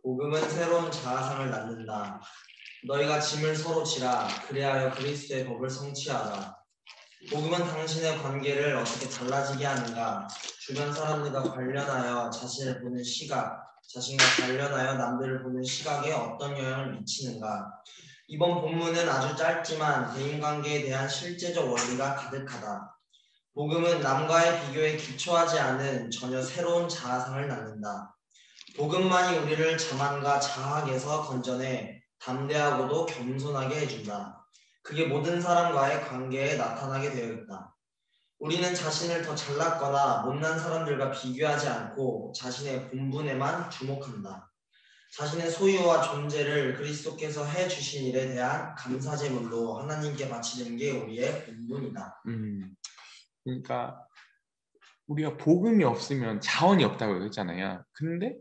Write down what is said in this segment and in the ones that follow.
복음은 새로운 자아상을 낳는다. 너희가 짐을 서로 지라. 그리하여 그리스도의 법을 성취하라. 복음은 당신의 관계를 어떻게 달라지게 하는가? 주변 사람들과 관련하여 자신을 보는 시각, 자신과 관련하여 남들을 보는 시각에 어떤 영향을 미치는가? 이번 본문은 아주 짧지만 대인관계에 대한 실제적 원리가 가득하다. 복음은 남과의 비교에 기초하지 않은 전혀 새로운 자아상을 낳는다. 복음만이 우리를 자만과 자학에서 건져내 담대하고도 겸손하게 해준다. 그게 모든 사람과의 관계에 나타나게 되어 있다. 우리는 자신을 더 잘났거나 못난 사람들과 비교하지 않고 자신의 본분에만 주목한다. 자신의 소유와 존재를 그리스도께서 해주신 일에 대한 감사제물로 하나님께 바치는 게 우리의 본분이다. 그러니까 우리가 복음이 없으면 자원이 없다고 했잖아요. 근데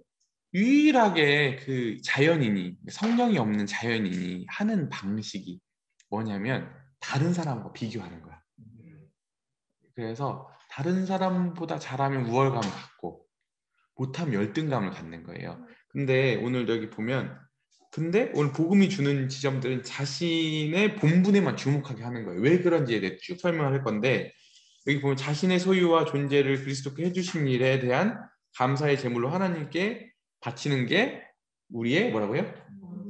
유일하게 그 자연인이, 성령이 없는 자연인이 하는 방식이 뭐냐면 다른 사람과 비교하는 거야. 그래서 다른 사람보다 잘하면 우월감을 갖고 못하면 열등감을 갖는 거예요. 근데 오늘 여기 보면 오늘 복음이 주는 지점들은 자신의 본분에만 주목하게 하는 거예요. 왜 그런지에 대해 쭉 설명을 할 건데, 여기 보면 자신의 소유와 존재를 그리스도께 해주신 일에 대한 감사의 제물로 하나님께 바치는 게 우리의 뭐라고요?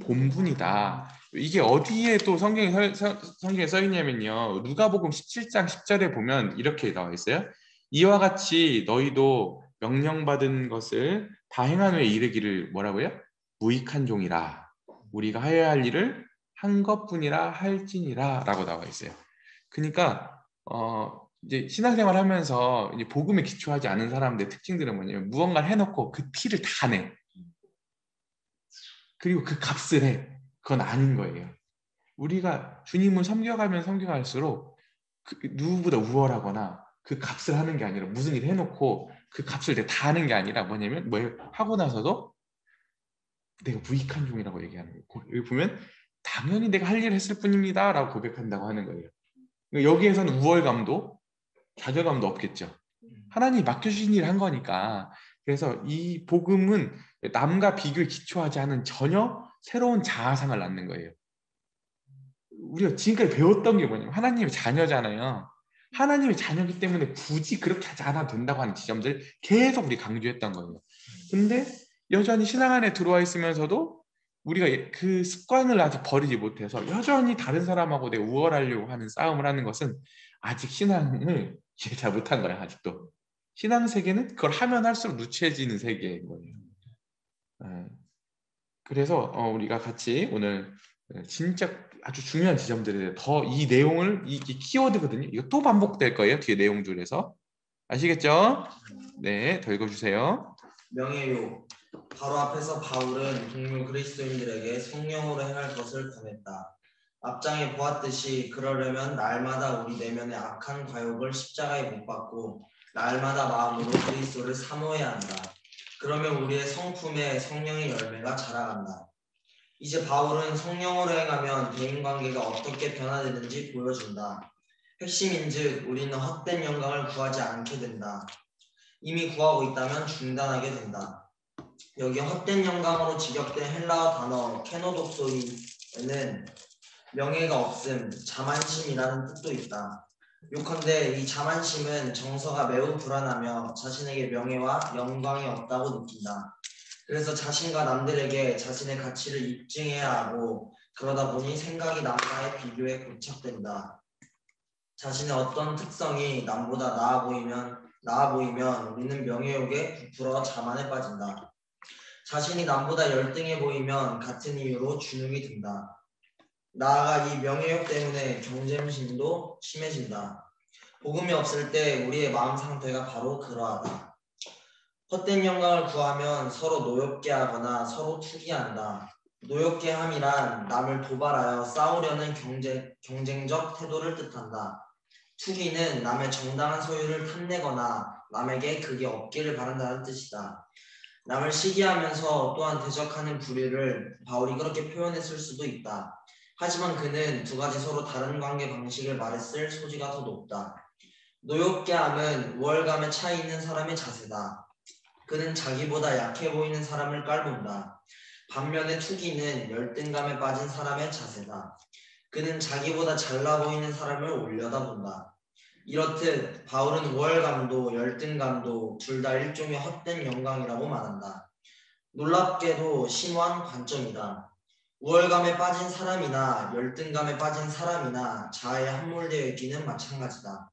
본분이다. 이게 어디에 또 성경에 써 있냐면요, 누가복음 17장 10절에 보면 이렇게 나와 있어요. 이와 같이 너희도 명령받은 것을 다 행한 후에 이르기를 뭐라고요? 무익한 종이라. 우리가 하여야 할 일을 한 것뿐이라 할지니라 라고 나와 있어요. 그러니까 이제 신앙생활 하면서 이제 복음에 기초하지 않은 사람들의 특징들은 뭐냐면 무언가를 해놓고 그 티를 다 내. 그리고 그 값을 해. 그건 아닌 거예요. 우리가 주님을 섬겨가면 섬겨갈수록 누구보다 우월하거나 그 값을 하는 게 아니라 무슨 일 해놓고 그 값을 내가 다 하는 게 아니라 뭐냐면 뭘 하고 나서도 내가 무익한 종이라고 얘기하는 거예요. 여기 보면 당연히 내가 할 일을 했을 뿐입니다 라고 고백한다고 하는 거예요. 여기에서는 우월감도 좌절감도 없겠죠. 하나님이 맡겨주신 일을 한 거니까. 그래서 이 복음은 남과 비교에 기초하지 않은 전혀 새로운 자아상을 낳는 거예요. 우리가 지금까지 배웠던 게 뭐냐면 하나님의 자녀잖아요. 하나님의 자녀이기 때문에 굳이 그렇게 하지 않아도 된다고 하는 지점들 계속 우리 강조했던 거예요. 근데 여전히 신앙 안에 들어와 있으면서도 우리가 그 습관을 아직 버리지 못해서 여전히 다른 사람하고 내가 우월하려고 하는 싸움을 하는 것은 아직 신앙을 이해 잘 못한 거야. 아직도 신앙 세계는 그걸 하면 할수록 누추해지는 세계인 거예요. 그래서 우리가 같이 오늘 진짜 아주 중요한 지점들에 더 이 내용을, 이게 키워드거든요. 이거 또 반복될 거예요. 뒤에 내용 중에서. 아시겠죠? 네, 더 읽어주세요. 명예요. 바로 앞에서 바울은 동료 그리스도인들에게 성령으로 행할 것을 권했다. 앞장에 보았듯이 그러려면 날마다 우리 내면의 악한 과욕을 십자가에 못 박고 날마다 마음으로 그리스도를 사모해야 한다. 그러면 우리의 성품에 성령의 열매가 자라간다. 이제 바울은 성령으로 행하면 대인관계가 어떻게 변화되는지 보여준다. 핵심인즉 우리는 헛된 영광을 구하지 않게 된다. 이미 구하고 있다면 중단하게 된다. 여기 헛된 영광으로 직역된 헬라어 단어 케노독소이에는 명예가 없음, 자만심이라는 뜻도 있다. 요컨대 이 자만심은 정서가 매우 불안하며 자신에게 명예와 영광이 없다고 느낀다. 그래서 자신과 남들에게 자신의 가치를 입증해야 하고 그러다 보니 생각이 남과의 비교에 고착된다. 자신의 어떤 특성이 남보다 나아 보이면 우리는 명예욕에 부풀어 자만에 빠진다. 자신이 남보다 열등해 보이면 같은 이유로 주눅이 든다. 나아가 이 명예욕 때문에 경쟁심도 심해진다. 복음이 없을 때 우리의 마음 상태가 바로 그러하다. 헛된 영광을 구하면 서로 노엽게 하거나 서로 투기한다. 노엽게 함이란 남을 도발하여 싸우려는 경쟁적 태도를 뜻한다. 투기는 남의 정당한 소유를 탐내거나 남에게 그게 없기를 바란다는 뜻이다. 남을 시기하면서 또한 대적하는 부류를 바울이 그렇게 표현했을 수도 있다. 하지만 그는 두 가지 서로 다른 관계 방식을 말했을 소지가 더 높다. 노엽게 함은 우월감에 차 있는 사람의 자세다. 그는 자기보다 약해 보이는 사람을 깔본다. 반면에 투기는 열등감에 빠진 사람의 자세다. 그는 자기보다 잘나 보이는 사람을 올려다본다. 이렇듯 바울은 우월감도 열등감도 둘 다 일종의 헛된 영광이라고 말한다. 놀랍게도 심오한 관점이다. 우월감에 빠진 사람이나 열등감에 빠진 사람이나 자아에 함몰되어 있기는 마찬가지다.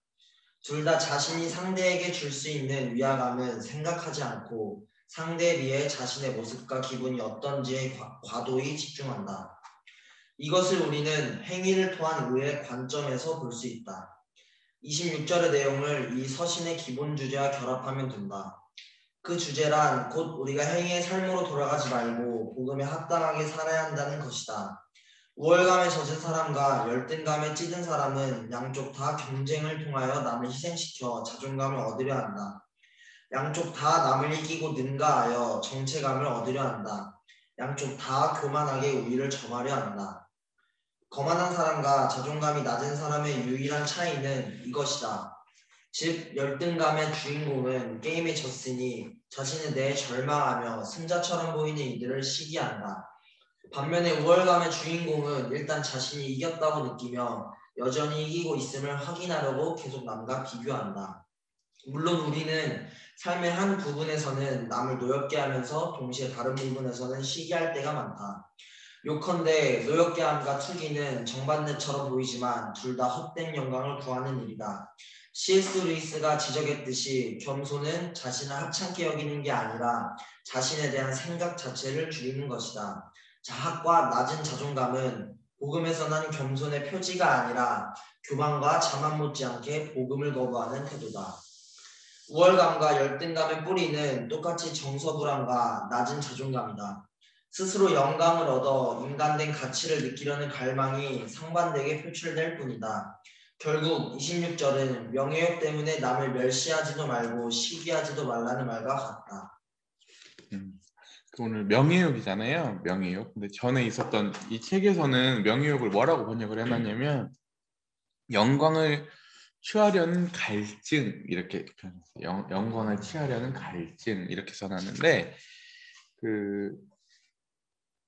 둘 다 자신이 상대에게 줄 수 있는 위화감은 생각하지 않고 상대에 비해 자신의 모습과 기분이 어떤지에 과도히 집중한다. 이것을 우리는 행위를 통한 의의 관점에서 볼 수 있다. 26절의 내용을 이 서신의 기본 주제와 결합하면 된다. 그 주제란 곧 우리가 행위의 삶으로 돌아가지 말고 복음에 합당하게 살아야 한다는 것이다. 우월감에 젖은 사람과 열등감에 찌든 사람은 양쪽 다 경쟁을 통하여 남을 희생시켜 자존감을 얻으려 한다. 양쪽 다 남을 이기고 능가하여 정체감을 얻으려 한다. 양쪽 다 교만하게 우위를 점하려 한다. 거만한 사람과 자존감이 낮은 사람의 유일한 차이는 이것이다. 즉 열등감의 주인공은 게임에 졌으니 자신에 대해 절망하며 승자처럼 보이는 이들을 시기한다. 반면에 우월감의 주인공은 일단 자신이 이겼다고 느끼며 여전히 이기고 있음을 확인하려고 계속 남과 비교한다. 물론 우리는 삶의 한 부분에서는 남을 노엽게 하면서 동시에 다른 부분에서는 시기할 때가 많다. 요컨대 노엽게함과 투기는 정반대처럼 보이지만 둘 다 헛된 영광을 구하는 일이다. C.S. 루이스가 지적했듯이 겸손은 자신을 하찮게 여기는 게 아니라 자신에 대한 생각 자체를 줄이는 것이다. 자학과 낮은 자존감은 복음에서 난 겸손의 표지가 아니라 교만과 자만 못지않게 복음을 거부하는 태도다. 우월감과 열등감의 뿌리는 똑같이 정서불안과 낮은 자존감이다. 스스로 영감을 얻어 인간된 가치를 느끼려는 갈망이 상반되게 표출될 뿐이다. 결국 26절은 명예욕 때문에 남을 멸시하지도 말고 시기하지도 말라는 말과 같다. 그 오늘 명예욕이잖아요. 명예욕. 근데 전에 있었던 이 책에서는 명예욕을 뭐라고 번역을 해놨냐면 영광을 취하려는 갈증 이렇게 표현했어요. 영광을 취하려는 갈증 이렇게 써놨는데 그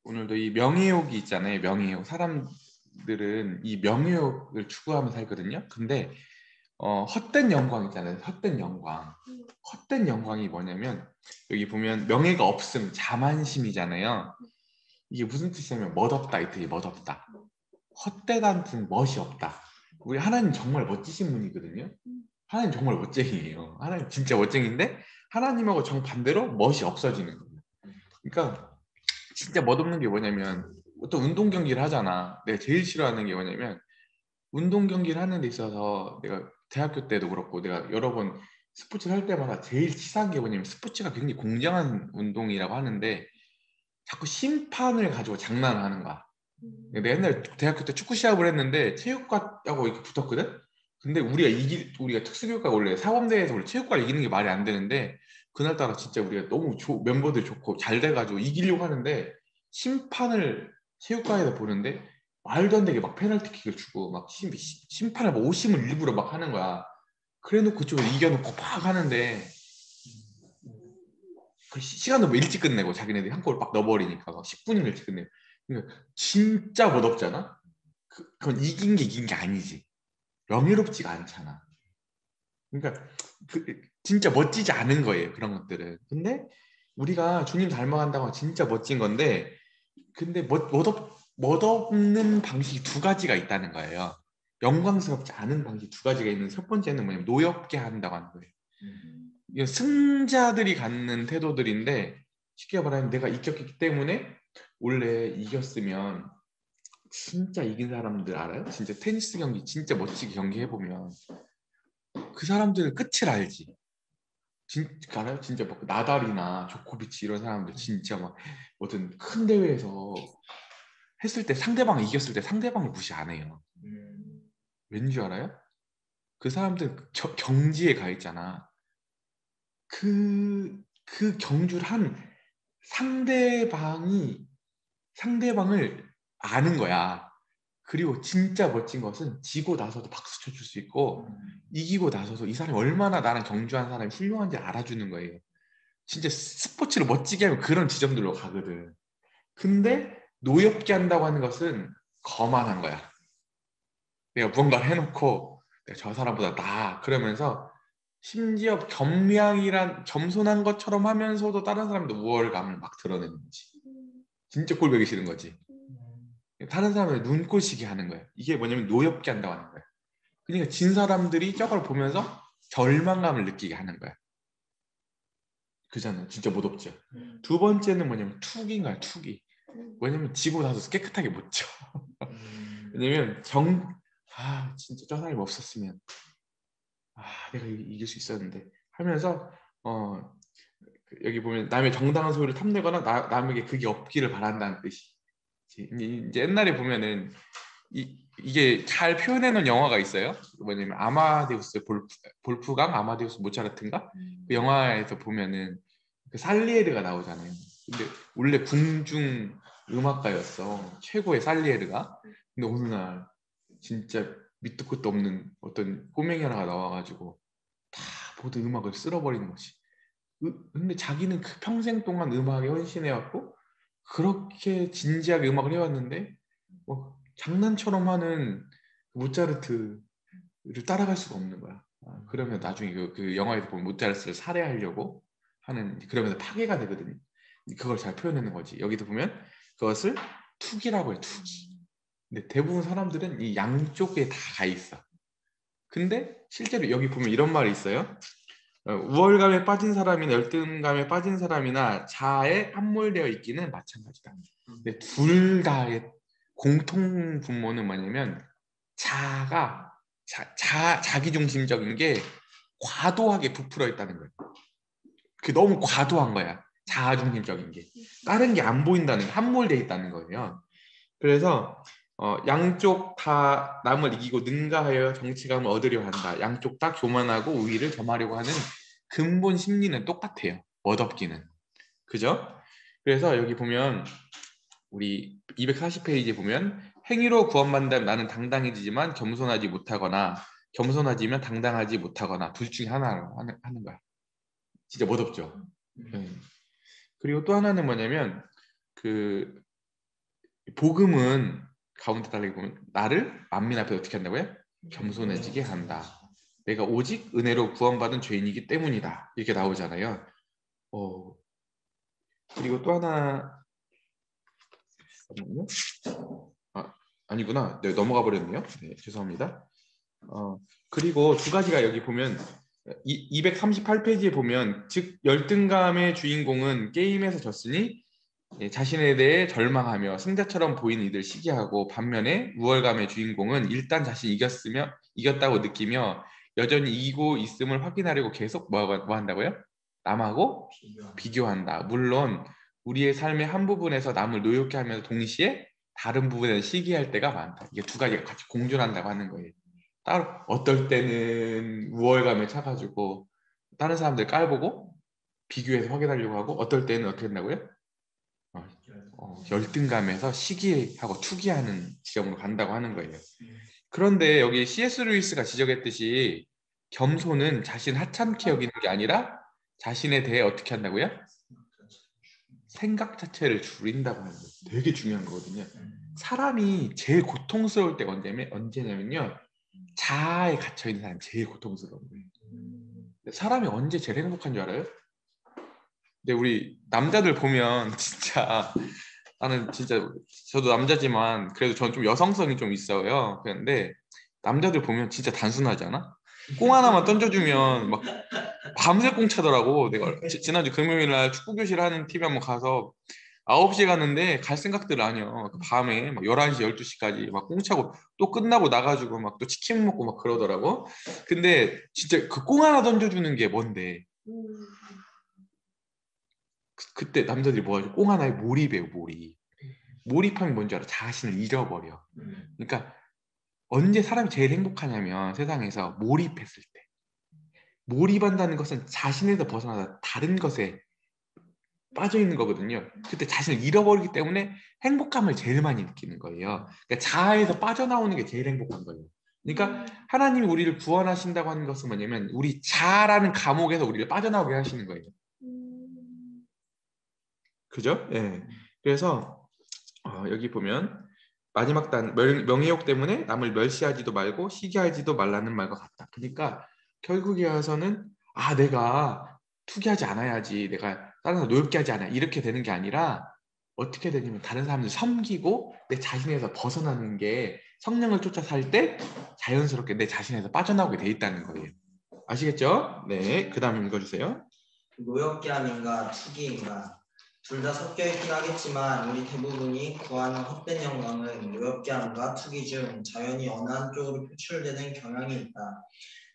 오늘도 이 명예욕이 있잖아요. 명예욕. 사람들은 이 명예욕을 추구하며 살거든요. 근데 헛된 영광 있잖아요. 헛된 영광. 헛된 영광이 뭐냐면 여기 보면 명예가 없음 자만심이잖아요. 이게 무슨 뜻이냐면 멋없다 이 뜻이 멋없다. 헛되다는 뜻은 멋이 없다. 우리 하나님 정말 멋지신 분이거든요. 하나님 정말 멋쟁이에요. 하나님 진짜 멋쟁인데 하나님하고 정반대로 멋이 없어지는 거예요. 그러니까 진짜 멋없는 게 뭐냐면 어떤 운동 경기를 하잖아. 내가 제일 싫어하는 게 뭐냐면 운동 경기를 하는 데 있어서 내가 대학교 때도 그렇고 내가 여러 번 스포츠를 할 때마다 제일 치사한 게 뭐냐면 스포츠가 굉장히 공정한 운동이라고 하는데 자꾸 심판을 가지고 장난을 하는 거야. 내가 옛날 대학교 때 축구 시합을 했는데 체육과하고 이렇게 붙었거든. 근데 우리가 특수교육과 원래 사범대에서 원래 체육과를 이기는 게 말이 안 되는데 그날따라 진짜 우리가 너무 멤버들 좋고 잘 돼가지고 이기려고 하는데 심판을 체육과에서 보는데 말도 안 되게 막 페널티킥을 주고 막 심판을 막 오심을 일부러 막 하는 거야. 그래놓고 그쪽을 이겨놓고 막 하는데 그 시간도 뭐 일찍 끝내고 자기네들이 한 골 막 넣어버리니까 막 10분이면 일찍 끝내고 그러니까 진짜 멋없잖아. 그건 이긴 게 아니지. 명예롭지가 않잖아. 그러니까 진짜 멋지지 않은 거예요. 그런 것들은. 근데 우리가 주님 닮아간다고 진짜 멋진 건데 근데 멋없는 방식이 두 가지가 있다는 거예요. 영광스럽지 않은 방식이 두 가지가 있는 첫 번째는 뭐냐면 노엽게 한다고 하는 거예요. 이게 승자들이 갖는 태도들인데 쉽게 말하면 내가 이겼기 때문에 원래 이겼으면 진짜 이긴 사람들 알아요? 진짜 테니스 경기 진짜 멋지게 경기해보면 그 사람들은 끝을 알지. 알아요? 진짜 막 나달이나 조코비치 이런 사람들 진짜 막 어떤 큰 대회에서 했을 때 상대방이 이겼을 때 상대방을 무시 안 해요. 왠지 알아요? 그 사람들 경지에 가 있잖아. 그 경주를 한 상대방을 아는 거야. 그리고 진짜 멋진 것은 지고 나서도 박수 쳐줄 수 있고 이기고 나서도 이 사람이 얼마나 나랑 경주한 사람이 훌륭한지 알아주는 거예요. 진짜 스포츠를 멋지게 하면 그런 지점들로 가거든. 근데 노엽게 한다고 하는 것은 거만한 거야. 내가 무언가를 해놓고 내가 저 사람보다 나아 그러면서 심지어 겸손한 것처럼 하면서도 다른 사람도 우월감을 막 드러내는 거지. 진짜 꼴보기 싫은 거지. 다른 사람을 눈꼴시게 하는 거야. 이게 뭐냐면 노엽게 한다고 하는 거야. 그러니까 진 사람들이 저걸 보면서 절망감을 느끼게 하는 거야. 그잖아. 진짜 못 없죠. 두 번째는 뭐냐면 투기인 거야. 투기. 뭐냐면 지고 나서 깨끗하게 못 져. 왜냐면 진짜 저 사람이 없었으면 내가 이길 수 있었는데 하면서 여기 보면 남의 정당한 소유를 탐내거나 남에게 그게 없기를 바란다는 뜻이. 이제 옛날에 보면은 이게 잘 표현해 놓은 영화가 있어요. 뭐냐면 아마데우스 볼프강 아마데우스 모차르트인가? 그 영화에서 보면은 그 살리에르가 나오잖아요. 근데 원래 궁중 음악가였어. 최고의 살리에르가. 근데 어느 날 진짜 밑도 끝도 없는 어떤 꼬맹이 하나가 나와가지고 다 모든 음악을 쓸어버리는 거지. 근데 자기는 그 평생 동안 음악에 헌신해왔고 그렇게 진지하게 음악을 해왔는데 장난처럼 하는 모차르트를 따라갈 수가 없는 거야. 그러면 나중에 그 영화에서 보면 모차르트를 살해하려고 하는 그러면서 파괴가 되거든요. 그걸 잘 표현하는 거지. 여기도 보면 그것을 투기라고 해. 투기. 근데 대부분 사람들은 이 양쪽에 다 가 있어. 근데 실제로 여기 보면 이런 말이 있어요. 우월감에 빠진 사람이나 열등감에 빠진 사람이나 자아에 함몰되어 있기는 마찬가지다. 근데 둘 다의 공통 분모는 뭐냐면 자기중심적인 게 과도하게 부풀어 있다는 거예요. 그게 너무 과도한 거야. 자아중심적인 게. 다른 게 안 보인다는 게 함몰되어 있다는 거예요. 그래서 양쪽 다 남을 이기고 능가하여 정치감을 얻으려 한다. 양쪽 다 교만하고 우위를 점하려고 하는 근본 심리는 똑같아요. 멋없기는. 그죠? 그래서 여기 보면 우리 240페이지에 보면 행위로 구원받는다면 나는 당당해지지만 겸손하지 못하거나 겸손하지면 당당하지 못하거나 둘 중에 하나로 하는 거야. 진짜 멋없죠? 그리고 또 하나는 뭐냐면 그 복음은 가운데 달리기 보면 나를 만민 앞에 어떻게 한다고요? 겸손해지게 한다. 내가 오직 은혜로 구원받은 죄인이기 때문이다. 이렇게 나오잖아요. 그리고 또 하나 잠깐만요. 아니구나. 네, 넘어가 버렸네요. 네, 죄송합니다. 그리고 두 가지가 여기 보면 238페이지에 보면 즉 열등감의 주인공은 게임에서 졌으니 자신에 대해 절망하며 승자처럼 보이는 이들 시기하고 반면에 우월감의 주인공은 일단 자신이 이겼다고 느끼며 여전히 이기고 있음을 확인하려고 계속 뭐 한다고요? 남하고 비교한다. 물론 우리의 삶의 한 부분에서 남을 노엽게 하면서 동시에 다른 부분에서 시기할 때가 많다. 이게 두 가지가 같이 공존한다고 하는 거예요. 따로 어떨 때는 우월감에 차가지고 다른 사람들 깔보고 비교해서 확인하려고 하고 어떨 때는 어떻게 한다고요? 열등감에서 시기하고 투기하는 지점으로 간다고 하는 거예요. 그런데 여기 C.S. 루이스가 지적했듯이 겸손은 자신 하찮게 여기는 게 아니라 자신에 대해 어떻게 한다고요? 생각 자체를 줄인다고 하는 거예요. 되게 중요한 거거든요. 사람이 제일 고통스러울 때가 언제냐면요. 자아에 갇혀있는 사람이 제일 고통스러운 거예요. 사람이 언제 제일 행복한 줄 알아요? 근데 우리 남자들 보면 진짜 나는 진짜 저도 남자지만 그래도 저는 좀 여성성이 좀 있어요. 그런데 남자들 보면 진짜 단순하지 않아? 공 하나만 던져주면 막 밤새 공 차더라고. 내가 지난주 금요일 날 축구 교실 하는 팀에 한번 가서 9시에 갔는데 갈 생각들 아니야. 밤에 막 11시, 12시까지 막 공 차고 또 끝나고 나가지고 막 또 치킨 먹고 막 그러더라고. 근데 진짜 그 공 하나 던져주는 게 뭔데? 그때 남자들이 뭐 하죠? 공 하나에 몰입해요, 몰입. 몰입하면 뭔지 알아? 자신을 잃어버려. 그러니까 언제 사람이 제일 행복하냐면 세상에서 몰입했을 때. 몰입한다는 것은 자신에서 벗어나서 다른 것에 빠져 있는 거거든요. 그때 자신을 잃어버리기 때문에 행복감을 제일 많이 느끼는 거예요. 그러니까 자아에서 빠져나오는 게 제일 행복한 거예요. 그러니까 하나님이 우리를 구원하신다고 하는 것은 뭐냐면 우리 자아라는 감옥에서 우리를 빠져나오게 하시는 거예요. 그죠? 예. 그래서 여기 보면 마지막 단 명예욕 때문에 남을 멸시하지도 말고 시기하지도 말라는 말과 같다. 그러니까 결국에 와서는 내가 투기하지 않아야지, 내가 다른 사람 노엽게 하지 않아야 이렇게 되는 게 아니라 어떻게 되냐면 다른 사람들 섬기고 내 자신에서 벗어나는 게 성령을 쫓아 살 때 자연스럽게 내 자신에서 빠져나오게 돼 있다는 거예요. 아시겠죠? 네, 그 다음 읽어주세요. 노역계함인가 투기인가 둘 다 섞여 있긴 하겠지만 우리 대부분이 구하는 헛된 영광은 노역계함과 투기 중 자연히 어느 한쪽으로 표출되는 경향이 있다.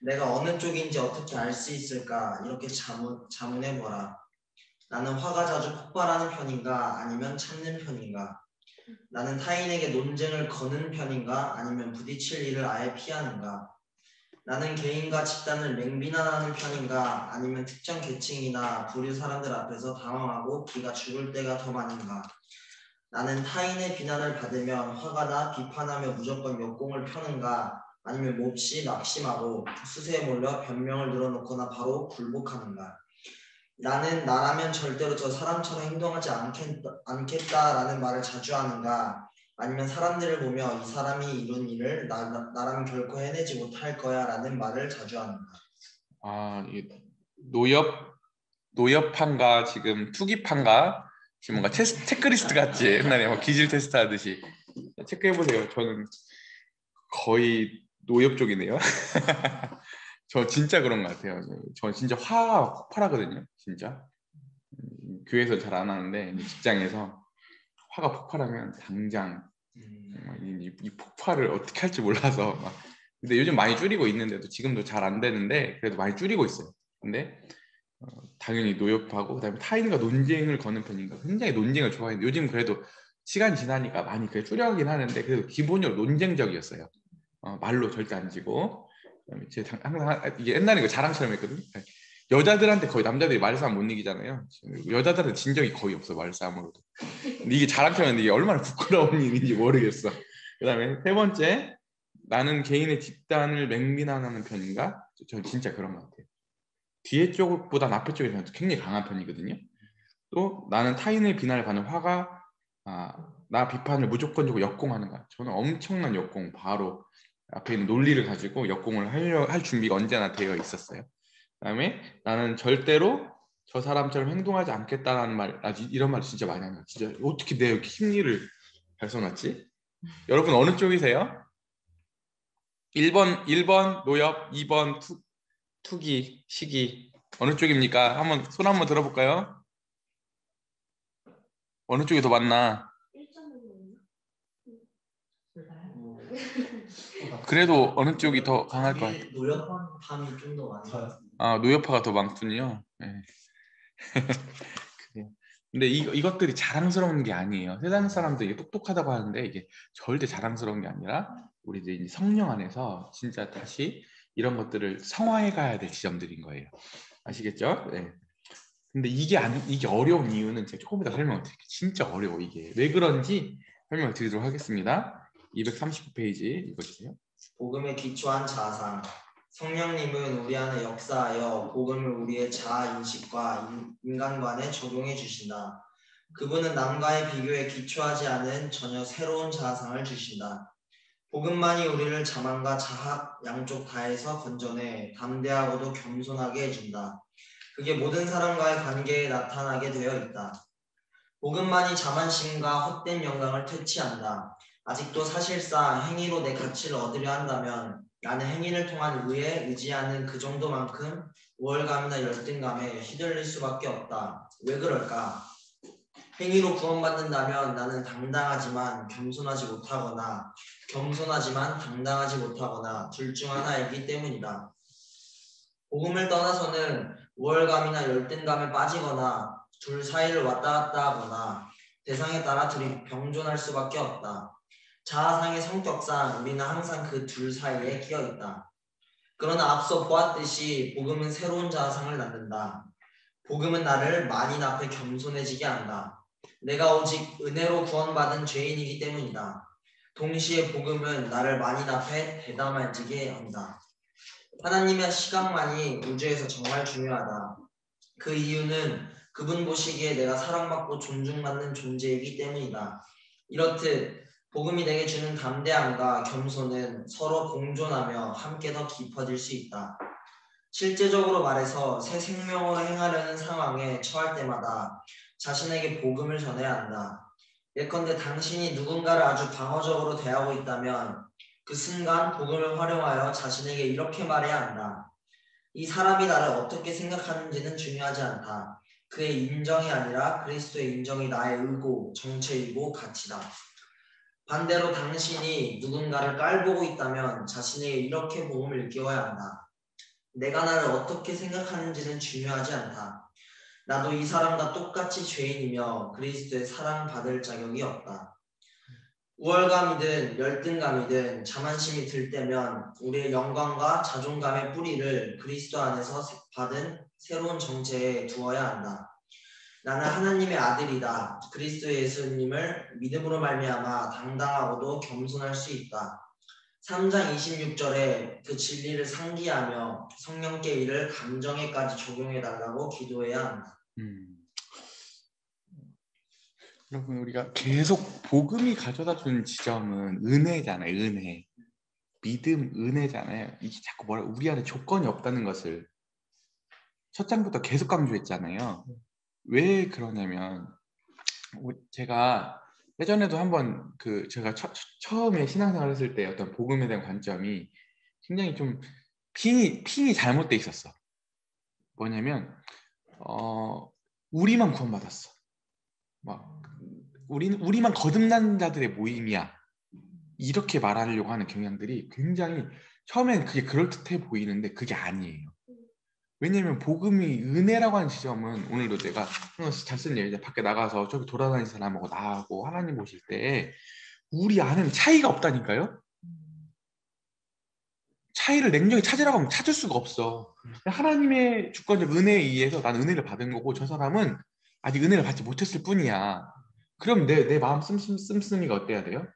내가 어느 쪽인지 어떻게 알 수 있을까? 이렇게 자문해보라. 나는 화가 자주 폭발하는 편인가? 아니면 참는 편인가? 나는 타인에게 논쟁을 거는 편인가? 아니면 부딪힐 일을 아예 피하는가? 나는 개인과 집단을 맹비난하는 편인가? 아니면 특정 계층이나 부류 사람들 앞에서 당황하고 기가 죽을 때가 더 많은가? 나는 타인의 비난을 받으면 화가 나 비판하며 무조건 역공을 펴는가? 아니면 몹시 낙심하고 수세에 몰려 변명을 늘어놓거나 바로 굴복하는가? 나는 나라면 절대로 저 사람처럼 행동하지 않겠다라는 말을 자주 하는가? 아니면 사람들을 보며 이 사람이 이룬 일을 나라면 결코 해내지 못할 거야 라는 말을 자주 하는가? 이 노엽판가 지금 투기판가 지금 뭔가 체크리스트 같지? 옛날에 뭐 기질 테스트 하듯이 체크해보세요. 저는 거의 노엽 쪽이네요. 저 진짜 그런 것 같아요. 저 진짜 화가 폭발하거든요. 진짜 교회에서 잘 안 하는데 직장에서 화가 폭발하면 당장 이 폭발을 어떻게 할지 몰라서 근데 요즘 많이 줄이고 있는데도 지금도 잘 안 되는데 그래도 많이 줄이고 있어요. 근데 당연히 노엽하고 그다음에 타인과 논쟁을 거는 편인가 굉장히 논쟁을 좋아했는데 요즘 그래도 시간 지나니까 많이 그래 줄여가긴 하는데 그래도 기본적으로 논쟁적이었어요. 말로 절대 안 지고 제가 항상 이게 옛날에 그 자랑처럼 했거든요. 여자들한테 거의 남자들이 말싸움 못 이기잖아요. 여자들한테 진 적이 거의 없어 말싸움으로도. 근데 이게 자랑처럼 했는데 이게 얼마나 부끄러운 일인지 모르겠어. 그다음에 세 번째 나는 개인의 집단을 맹비난하는 편인가? 저 진짜 그런 것 같아요. 뒤에 쪽보다 앞에 쪽이 굉장히 강한 편이거든요. 또 나는 타인의 비난을 받는 화가 나 비판을 무조건적으로 역공하는가? 저는 엄청난 역공 바로 앞에 있는 논리를 가지고 역공을 할 준비가 언제나 되어 있었어요. 그다음에 나는 절대로 저 사람처럼 행동하지 않겠다라는 말, 이런 말 진짜 많이 하는 거야. 진짜 어떻게 내 심리를 발견했지? 여러분 어느 쪽이세요? 1번 노엽, 2번 투기, 시기 어느 쪽입니까? 손 한번 들어볼까요? 어느 쪽이 더 많나? 그래도 어느 쪽이 더 강할 것 같아요? 노역함이 좀 더 많아요. 노엽파가 더 많군요. 네. 그래요. 근데 이것들이 자랑스러운 게 아니에요. 세상 사람들이 똑똑하다고 하는데 이게 절대 자랑스러운 게 아니라 우리 이제 성령 안에서 진짜 다시 이런 것들을 성화해 가야 될 지점들인 거예요. 아시겠죠? 네. 근데 이게 어려운 이유는 제가 조금 이따 설명을 드릴게요. 진짜 어려워 이게. 왜 그런지 설명을 드리도록 하겠습니다. 239페이지 읽어주세요. 복음에 기초한 자상. 성령님은 우리 안에 역사하여 복음을 우리의 자아 인식과 인간관에 적용해 주신다. 그분은 남과의 비교에 기초하지 않은 전혀 새로운 자아상을 주신다. 복음만이 우리를 자만과 자학 양쪽 다에서 건져내 담대하고도 겸손하게 해준다. 그게 모든 사람과의 관계에 나타나게 되어 있다. 복음만이 자만심과 헛된 영광을 퇴치한다. 아직도 사실상 행위로 내 가치를 얻으려 한다면 나는 행위를 통한 의에 의지하는 그 정도만큼 우월감이나 열등감에 휘둘릴 수밖에 없다. 왜 그럴까? 행위로 구원받는다면 나는 당당하지만 겸손하지 못하거나 겸손하지만 당당하지 못하거나 둘 중 하나이기 때문이다. 복음을 떠나서는 우월감이나 열등감에 빠지거나 둘 사이를 왔다 갔다 하거나 대상에 따라 둘이 병존할 수밖에 없다. 자아상의 성격상 우리는 항상 그 둘 사이에 끼어 있다. 그러나 앞서 보았듯이 복음은 새로운 자아상을 낳는다. 복음은 나를 만인 앞에 겸손해지게 한다. 내가 오직 은혜로 구원받은 죄인이기 때문이다. 동시에 복음은 나를 만인 앞에 대담해지게 한다. 하나님의 시각만이 우주에서 정말 중요하다. 그 이유는 그분 보시기에 내가 사랑받고 존중받는 존재이기 때문이다. 이렇듯 복음이 내게 주는 담대함과 겸손은 서로 공존하며 함께 더 깊어질 수 있다. 실제적으로 말해서 새 생명으로 행하려는 상황에 처할 때마다 자신에게 복음을 전해야 한다. 예컨대 당신이 누군가를 아주 방어적으로 대하고 있다면 그 순간 복음을 활용하여 자신에게 이렇게 말해야 한다. 이 사람이 나를 어떻게 생각하는지는 중요하지 않다. 그의 인정이 아니라 그리스도의 인정이 나의 의고, 정체이고 가치다. 반대로 당신이 누군가를 깔보고 있다면 자신에게 이렇게 복음을 일깨워야 한다. 내가 나를 어떻게 생각하는지는 중요하지 않다. 나도 이 사람과 똑같이 죄인이며 그리스도의 사랑받을 자격이 없다. 우월감이든 열등감이든 자만심이 들 때면 우리의 영광과 자존감의 뿌리를 그리스도 안에서 받은 새로운 정체에 두어야 한다. 나는 하나님의 아들이다. 그리스도 예수님을 믿음으로 말미암아 당당하고도 겸손할 수 있다. 3장 26절에 그 진리를 상기하며 성령께 이를 감정에까지 적용해달라고 기도해야 한다. 여러분, 우리가 계속 복음이 가져다 주는 지점은 은혜잖아요. 은혜. 믿음, 은혜잖아요. 이게 자꾸 우리 안에 조건이 없다는 것을 첫 장부터 계속 강조했잖아요. 왜 그러냐면 제가 예전에도 한번 제가 처음에 신앙생활 했을 때 어떤 복음에 대한 관점이 굉장히 좀 핀이 잘못돼 있었어. 뭐냐면 우리만 구원받았어. 막 우리만 거듭난 자들의 모임이야. 이렇게 말하려고 하는 경향들이 굉장히 처음엔 그게 그럴듯해 보이는데 그게 아니에요. 왜냐면 복음이 은혜라고 하는 지점은 오늘도 내가 잘 쓰는 얘기죠. 밖에 나가서 저기 돌아다니는 사람하고 나하고 하나님 보실 때 우리 안에는 차이가 없다니까요. 차이를 냉정히 찾으라고 하면 찾을 수가 없어. 하나님의 주권적 은혜에 의해서 난 은혜를 받은 거고 저 사람은 아직 은혜를 받지 못했을 뿐이야. 그럼 내 마음 씀씀이가 어때야 돼요?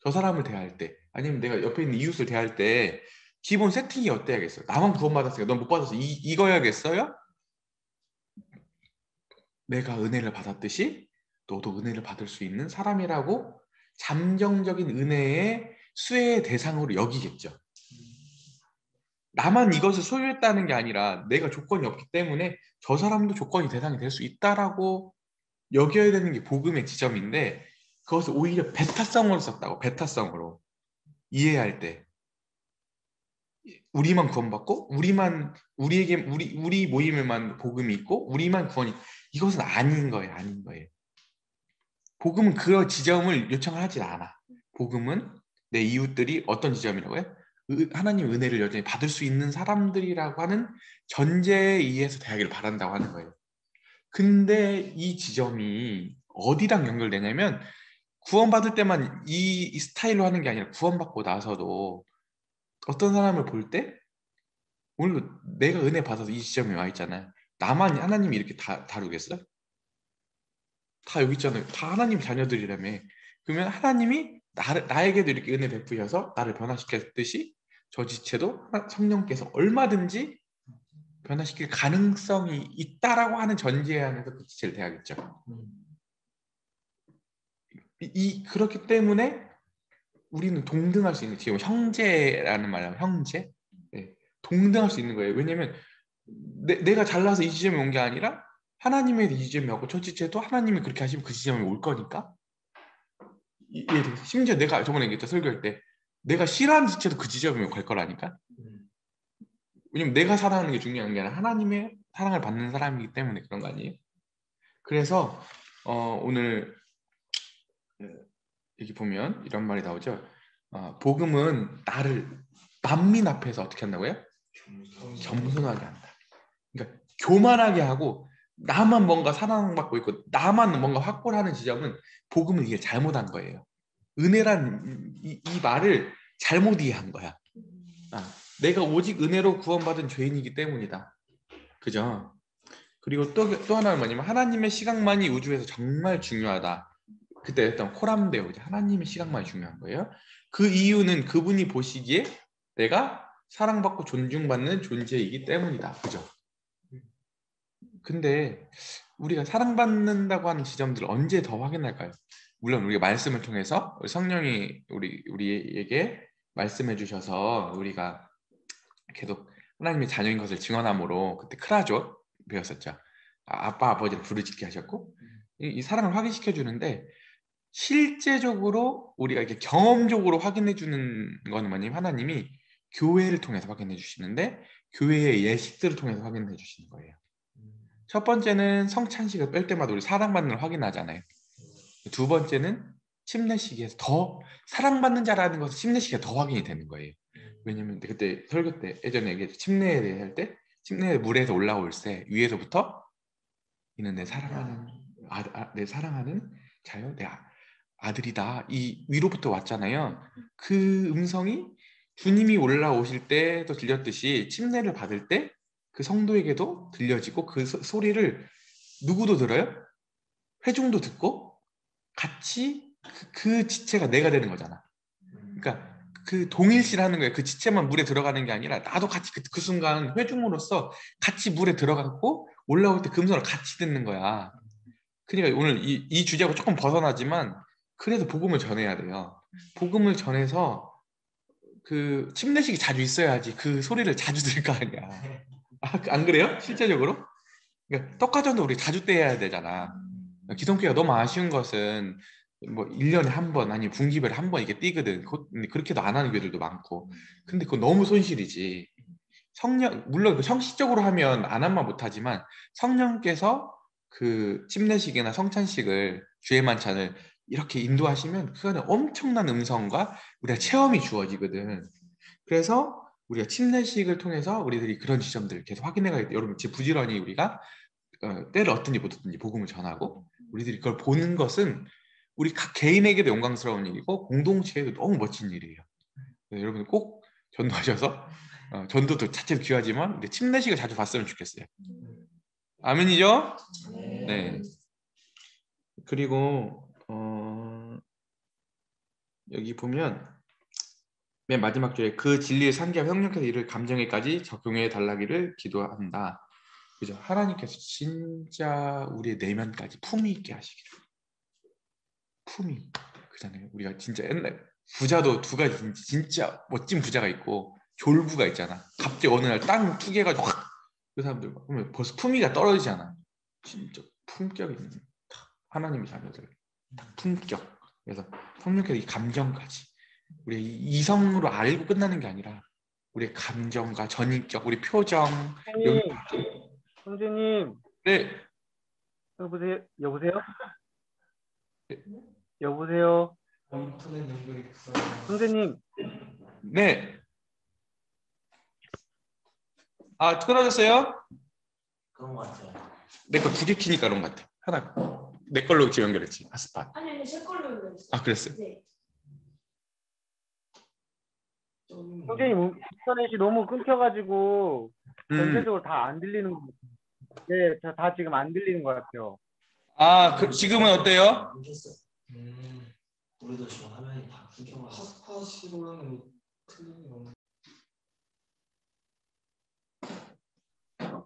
저 사람을 대할 때 아니면 내가 옆에 있는 이웃을 대할 때 기본 세팅이 어때야겠어요? 나만 구원받았으니까 넌 못 받았어. 이거야겠어요? 내가 은혜를 받았듯이 너도 은혜를 받을 수 있는 사람이라고 잠정적인 은혜의 수혜의 대상으로 여기겠죠. 나만 이것을 소유했다는 게 아니라 내가 조건이 없기 때문에 저 사람도 조건이 대상이 될 수 있다라고 여겨야 되는 게 복음의 지점인데 그것을 오히려 배타성으로 썼다고. 배타성으로 이해할 때 우리만 구원받고 우리 모임에만 복음이 있고 우리만 구원이 이것은 아닌 거예요. 아닌 거예요. 복음은 그런 지점을 요청을 하지 않아. 복음은 내 이웃들이 어떤 지점이라고요? 하나님 은혜를 여전히 받을 수 있는 사람들이라고 하는 전제에 의해서 대하기를 바란다고 하는 거예요. 근데 이 지점이 어디랑 연결되냐면 구원받을 때만 이 스타일로 하는 게 아니라 구원받고 나서도 어떤 사람을 볼 때 오늘 내가 은혜 받아서 이 지점에 와 있잖아요. 나만 하나님이 이렇게 다루겠어? 다 여기 있잖아요. 다 하나님 자녀들이라며. 그러면 하나님이 나에게도 이렇게 은혜 베푸셔서 나를 변화시켰듯이 저 지체도 성령께서 얼마든지 변화시킬 가능성이 있다라고 하는 전제 안에서 그 지체를 대하겠죠. 그렇기 때문에 우리는 동등할 수 있는 지금 형제라는 말이야. 형제. 네. 동등할 수 있는 거예요. 왜냐면 내가 잘나서 이 지점에 온 게 아니라 하나님의 이 지점에 왔고 저 지체도 하나님이 그렇게 하시면 그 지점에 올 거니까. 심지어 내가 저번에 얘기했죠. 설교할 때 내가 싫어하는 지체도 그 지점에 갈 거라니까. 왜냐면 내가 사랑하는 게 중요한 게 아니라 하나님의 사랑을 받는 사람이기 때문에 그런 거 아니에요. 그래서 오늘 여기 보면 이런 말이 나오죠. 복음은 나를 만민 앞에서 어떻게 한다고요? 겸손하게 한다. 그러니까 교만하게 하고 나만 뭔가 사랑받고 있고 나만 뭔가 확보를 하는 지점은 복음은 이게 잘못한 거예요. 은혜란 이 말을 잘못 이해한 거야. 내가 오직 은혜로 구원받은 죄인이기 때문이다. 그죠? 그리고 또 하나는 뭐냐면 하나님의 시각만이 우주에서 정말 중요하다. 그때 했던 코람데오 하나님의 시각만이 중요한 거예요. 그 이유는 그분이 보시기에 내가 사랑받고 존중받는 존재이기 때문이다. 그죠? 근데 우리가 사랑받는다고 하는 지점들을 언제 더 확인할까요? 물론 우리가 말씀을 통해서 성령이 우리에게 말씀해 주셔서 우리가 계속 하나님의 자녀인 것을 증언함으로 그때 크라조 배웠었죠. 아빠 아버지를 부르짖게 하셨고 이 사랑을 확인시켜 주는데 실제적으로 우리가 이렇게 경험적으로 확인해 주는 건 뭐냐면 하나님이 교회를 통해서 확인해 주시는데 교회의 예식들을 통해서 확인해 주시는 거예요. 첫 번째는 성찬식을 뺄 때마다 우리 사랑받는 걸 확인하잖아요. 두 번째는 침례식에서 더 사랑받는 자라는 것을 침례식에 더 확인이 되는 거예요. 왜냐면 그때 설교 때 예전에 얘기했죠. 침례에 대해 할 때 침례 물에서 올라올 때 위에서부터 이는 내 사랑하는 내 사랑하는 자요 내 아들이다. 이 위로부터 왔잖아요. 그 음성이 주님이 올라오실 때도 들렸듯이 침례를 받을 때 그 성도에게도 들려지고 그 소리를 누구도 들어요? 회중도 듣고 같이 그 지체가 내가 되는 거잖아. 그러니까 그 동일시라는 거예요. 그 지체만 물에 들어가는 게 아니라 나도 같이 그 순간 회중으로서 같이 물에 들어갔고 올라올 때 그 음성을 같이 듣는 거야. 그러니까 오늘 이 주제하고 조금 벗어나지만 그래서 복음을 전해야 돼요. 복음을 전해서 그 침례식이 자주 있어야지 그 소리를 자주 들을 거 아니야. 안 그래요? 실제적으로? 그러니까 떡가전도 우리 자주 떼야 되잖아. 기성교회가 너무 아쉬운 것은 뭐 1년에 한 번 아니 분기별에 한 번 이게 뛰거든. 근데 그렇게도 안 하는 교회들도 많고. 근데 그건 너무 손실이지. 성령 물론 그 형식적으로 하면 안 한만 못하지만 성령께서 그 침례식이나 성찬식을 주의 만찬을 이렇게 인도하시면 그 안에 엄청난 음성과 우리가 체험이 주어지거든. 그래서 우리가 침례식을 통해서 우리들이 그런 지점들을 계속 확인해 가야 돼. 여러분, 부지런히 우리가 때를 얻든지 못 얻든지 복음을 전하고 우리들이 그걸 보는 것은 우리 각 개인에게도 영광스러운 일이고 공동체에도 너무 멋진 일이에요. 여러분 꼭 전도하셔서 전도도 자체로 귀하지만 근데 침례식을 자주 봤으면 좋겠어요. 아멘이죠? 네. 그리고 여기 보면 맨 마지막 줄에 그 진리를 상기하고 형령께서 이를 감정에까지 적용해 달라기를 기도한다. 그죠? 하나님께서 진짜 우리의 내면까지 품위 있게 하시기를. 품위. 그잖아요. 우리가 진짜 옛날 부자도 두 가지 진짜 멋진 부자가 있고 졸부가 있잖아. 갑자기 어느 날 땅 투개가지고 확 그 사람들 보면 벌써 품위가 떨어지잖아. 진짜 품격 있는 하나님의 자녀들 품격. 그래서 성령께서 이 감정까지 우리 이성으로 알고 끝나는 게 아니라 우리의 감정과 전인격, 우리 표정. 형제님, 네. 여보세요? 여보세요? 형제님, 네. 아, 끊어졌어요? 그런 것 같아요. 내 거 두 개 키니까 그런 것 같아. 하나 내 걸로 지금 연결했지. 핫스팟. 아니 제 걸로 연결했어요. 아, 그랬어요? 네. 형제님 인터넷이 너무 끊겨가지고 전체적으로 다 안 들리는 것 같아요. 네, 다 지금 안 들리는 것 같아요. 아, 지금은 어때요? 끊겼어요. 우리도 지금 화면이 다 끊겨가지고. 핫스팟이랑 틀린 거.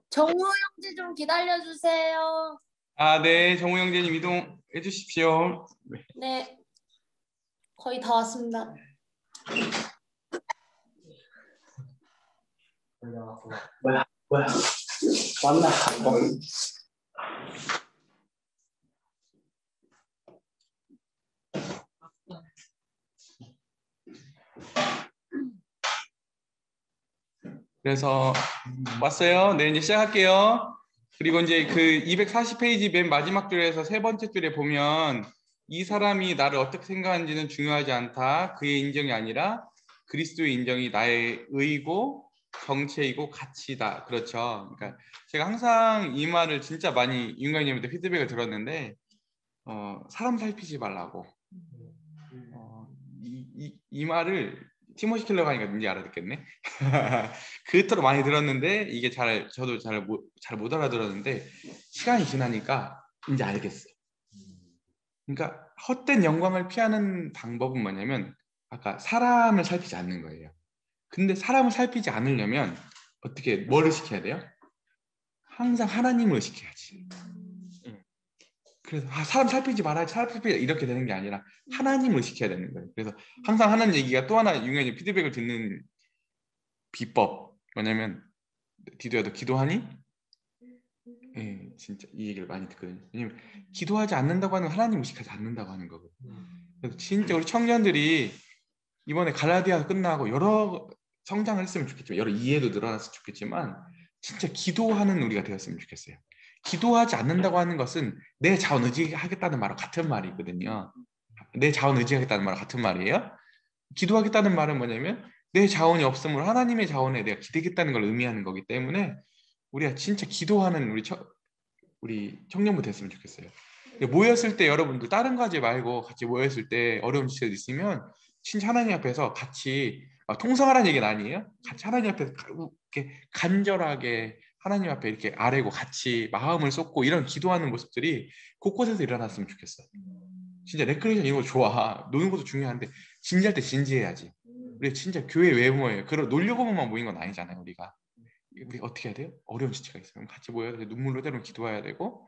정우 형제 좀 기다려주세요. 아, 네. 정우 형제님 이동해 주십시오. 네. 거의 다 왔습니다. 뭐야 왔나? 그래서 왔어요. 네, 이제 시작할게요. 그리고 이제 그 240페이지 맨 마지막 줄에서 세 번째 줄에 보면 이 사람이 나를 어떻게 생각하는지는 중요하지 않다. 그의 인정이 아니라 그리스도의 인정이 나의 의고 정체이고 가치다. 그렇죠. 그러니까 제가 항상 이 말을 진짜 많이 윤광님한테 피드백을 들었는데 사람 살피지 말라고. 이 말을 티모시 켈러가 하니까 뭔지 알아듣겠네. 그토록 많이 들었는데 이게 저도 잘 못 알아들었는데 시간이 지나니까 이제 알겠어요. 그러니까 헛된 영광을 피하는 방법은 뭐냐면 아까 사람을 살피지 않는 거예요. 근데 사람을 살피지 않으려면 어떻게 뭐를 시켜야 돼요? 항상 하나님을 의식해야지. 그래서 사람 살피지 말아야지 살피지 이렇게 되는 게 아니라 하나님을 지켜야 되는 거예요. 그래서 항상 하는 얘기가 또 하나 유명한 피드백을 듣는 비법 뭐냐면 디도야 너 기도하니? 예, 진짜 이 얘기를 많이 듣거든요. 왜냐면 기도하지 않는다고 하는 건 하나님 의식하지 않는다고 하는 거거든요. 그래서 진짜 우리 청년들이 이번에 갈라디아 끝나고 여러 성장을 했으면 좋겠지만 여러 이해도 늘어났으면 좋겠지만 진짜 기도하는 우리가 되었으면 좋겠어요. 기도하지 않는다고 하는 것은 내 자원 의지하겠다는 말과 같은 말이거든요. 내 자원 의지하겠다는 말과 같은 말이에요. 기도하겠다는 말은 뭐냐면 내 자원이 없으므로 하나님의 자원에 내가 기대겠다는 걸 의미하는 거기 때문에 우리가 진짜 기도하는 우리 청년부 됐으면 좋겠어요. 모였을 때 여러분들 다른 거 하지 말고 같이 모였을 때 어려운 지체들 있으면 진짜 하나님 앞에서 같이 통성하라는 얘기는 아니에요. 같이 하나님 앞에서 이렇게 간절하게 하나님 앞에 이렇게 아뢰고 같이 마음을 쏟고 이런 기도하는 모습들이 곳곳에서 일어났으면 좋겠어요. 진짜 레크레이션 이런 거 좋아. 노는 것도 중요한데 진지할 때 진지해야지. 우리 진짜 교회 외모예요. 그런 놀려고만 모인 건 아니잖아요. 우리 어떻게 해야 돼요? 어려운 지체가 있으면 같이 모여서 눈물로 때로는 기도해야 되고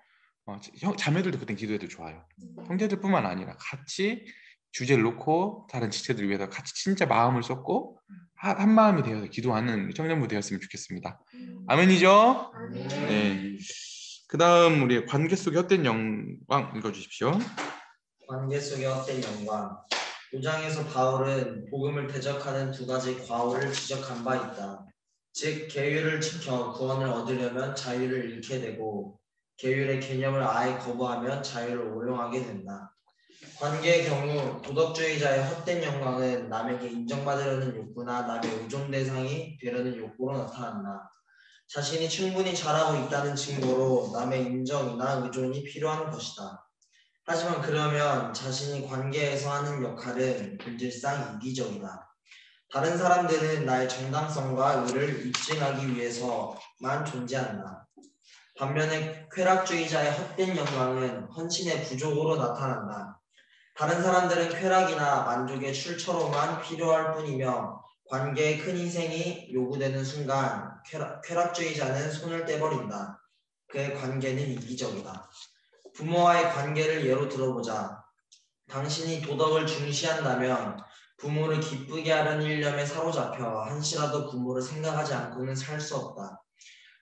자매들도 그땐 기도해도 좋아요. 형제들뿐만 아니라 같이 주제를 놓고 다른 지체들을 위해서 같이 진짜 마음을 쏟고 한 마음이 되어서 기도하는 청년부 되었으면 좋겠습니다. 아멘이죠? 네. 그 다음 우리 관계 속의 헛된 영광 읽어주십시오. 관계 속의 헛된 영광. 5장에서 바울은 복음을 대적하는 두 가지 과오를 지적한 바 있다. 즉 계율을 지켜 구원을 얻으려면 자유를 잃게 되고 계율의 개념을 아예 거부하면 자유를 오용하게 된다. 관계의 경우 도덕주의자의 헛된 영광은 남에게 인정받으려는 욕구나 남의 의존 대상이 되려는 욕구로 나타난다. 자신이 충분히 잘하고 있다는 증거로 남의 인정이나 의존이 필요한 것이다. 하지만 그러면 자신이 관계에서 하는 역할은 본질상 이기적이다. 다른 사람들은 나의 정당성과 의를 입증하기 위해서만 존재한다. 반면에 쾌락주의자의 헛된 영광은 헌신의 부족으로 나타난다. 다른 사람들은 쾌락이나 만족의 출처로만 필요할 뿐이며 관계에 큰 희생이 요구되는 순간 쾌락주의자는 손을 떼버린다. 그의 관계는 이기적이다. 부모와의 관계를 예로 들어보자. 당신이 도덕을 중시한다면 부모를 기쁘게 하려는 일념에 사로잡혀 한시라도 부모를 생각하지 않고는 살 수 없다.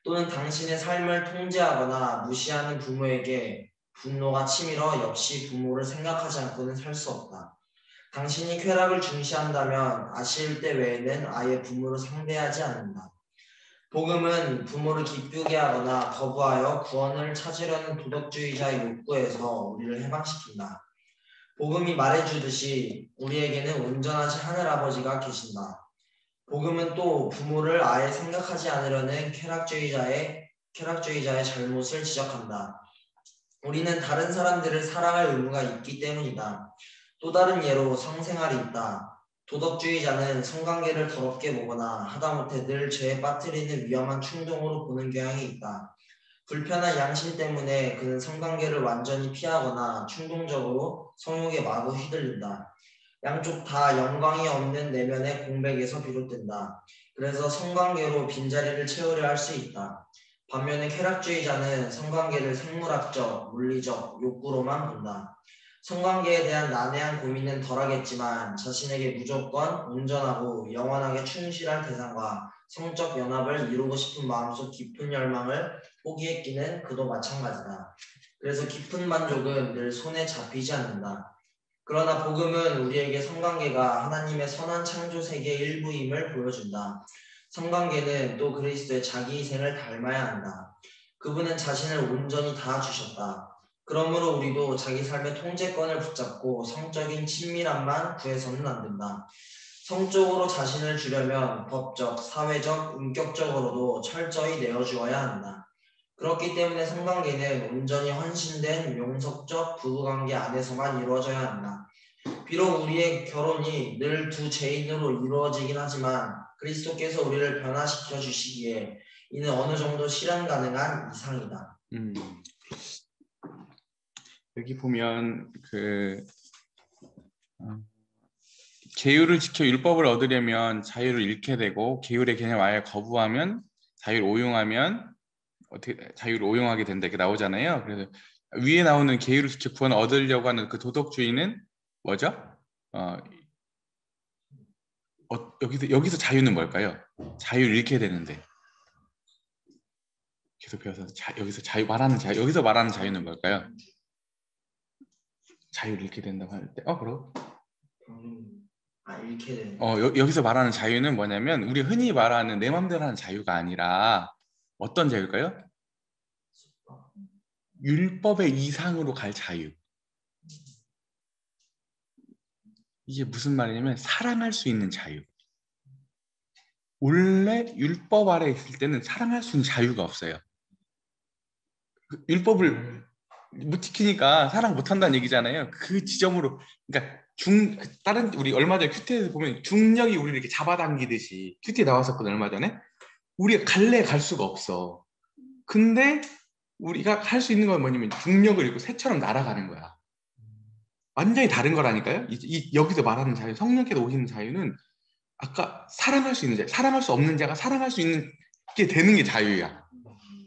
또는 당신의 삶을 통제하거나 무시하는 부모에게 분노가 치밀어 역시 부모를 생각하지 않고는 살 수 없다. 당신이 쾌락을 중시한다면 아쉬울 때 외에는 아예 부모를 상대하지 않는다. 복음은 부모를 기쁘게 하거나 거부하여 구원을 찾으려는 도덕주의자의 욕구에서 우리를 해방시킨다. 복음이 말해주듯이 우리에게는 온전하신 하늘아버지가 계신다. 복음은 또 부모를 아예 생각하지 않으려는 쾌락주의자의 잘못을 지적한다. 우리는 다른 사람들을 사랑할 의무가 있기 때문이다. 또 다른 예로 성생활이 있다. 도덕주의자는 성관계를 더럽게 보거나 하다못해 늘 죄에 빠뜨리는 위험한 충동으로 보는 경향이 있다. 불편한 양심 때문에 그는 성관계를 완전히 피하거나 충동적으로 성욕에 마구 휘둘린다. 양쪽 다 영광이 없는 내면의 공백에서 비롯된다. 그래서 성관계로 빈자리를 채우려 할 수 있다. 반면에 쾌락주의자는 성관계를 생물학적, 물리적 욕구로만 본다. 성관계에 대한 난해한 고민은 덜하겠지만 자신에게 무조건 온전하고 영원하게 충실한 대상과 성적 연합을 이루고 싶은 마음속 깊은 열망을 포기했기는 그도 마찬가지다. 그래서 깊은 만족은 늘 손에 잡히지 않는다. 그러나 복음은 우리에게 성관계가 하나님의 선한 창조 세계의 일부임을 보여준다. 성관계는 또 그리스도의 자기 희생을 닮아야 한다. 그분은 자신을 온전히 다 주셨다. 그러므로 우리도 자기 삶의 통제권을 붙잡고 성적인 친밀함만 구해서는 안 된다. 성적으로 자신을 주려면 법적, 사회적, 인격적으로도 철저히 내어주어야 한다. 그렇기 때문에 성관계는 온전히 헌신된 용석적 부부관계 안에서만 이루어져야 한다. 비록 우리의 결혼이 늘 두 죄인으로 이루어지긴 하지만 그리스도께서 우리를 변화시켜 주시기에 이는 어느 정도 실현 가능한 이상이다. 여기 보면 계율을 지켜 율법을 얻으려면 자유를 잃게 되고 계율의 개념 아예 거부하면 자유를 오용하게 된다 이렇게 나오잖아요. 그래서 위에 나오는 계율을 주체 구원 얻으려고 하는 그 도덕주의는 뭐죠? 여기서 자유는 뭘까요? 자유를 잃게 되는데 계속 배워서 여기서 여기서 말하는 자유는 뭘까요? 자유를 잃게 된다고 할 때, 그럼 잃게 되는. 여기서 말하는 자유는 뭐냐면 우리 흔히 말하는 내 맘대로 하는 자유가 아니라 어떤 자유일까요? 율법의 이상으로 갈 자유. 이게 무슨 말이냐면 사랑할 수 있는 자유. 원래 율법 아래 있을 때는 사랑할 수 있는 자유가 없어요. 율법을 못 지키니까 사랑 못 한다는 얘기잖아요. 그 지점으로, 그러니까 다른 우리 얼마 전에 큐티에서 보면 중력이 우리를 이렇게 잡아당기듯이 큐티에 나왔었거든 얼마 전에. 우리가 갈래 갈 수가 없어. 근데 우리가 할 수 있는 건 뭐냐면 중력을 잃고 새처럼 날아가는 거야. 완전히 다른 거라니까요. 여기서 말하는 자유, 성령께서 오시는 자유는 아까 사랑할 수 있는 자유, 사랑할 수 없는 자가 사랑할 수 있는 게 되는 게 자유야.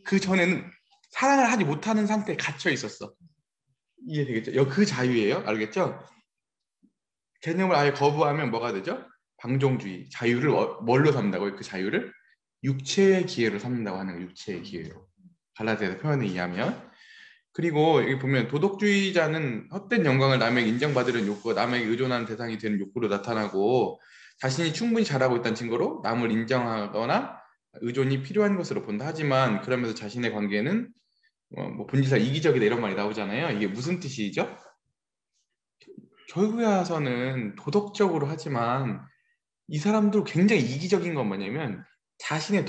그 전에는 사랑을 하지 못하는 상태에 갇혀 있었어. 이해되겠죠? 그 자유예요. 알겠죠? 개념을 아예 거부하면 뭐가 되죠? 방종주의. 자유를 뭘로 삼는다고요? 그 자유를 육체의 기회로 삼는다고 하는 거예요. 육체의 기회로. 갈라디아서 표현을 이해하면. 그리고 여기 보면 도덕주의자는 헛된 영광을 남에게 인정받으려는 욕구, 남에게 의존하는 대상이 되는 욕구로 나타나고 자신이 충분히 잘하고 있다는 증거로 남을 인정하거나 의존이 필요한 것으로 본다. 하지만 그러면서 자신의 관계는 뭐 본질상 이기적이다 이런 말이 나오잖아요. 이게 무슨 뜻이죠? 결국에 와서는 도덕적으로 하지만 이 사람들 굉장히 이기적인 건 뭐냐면 자신의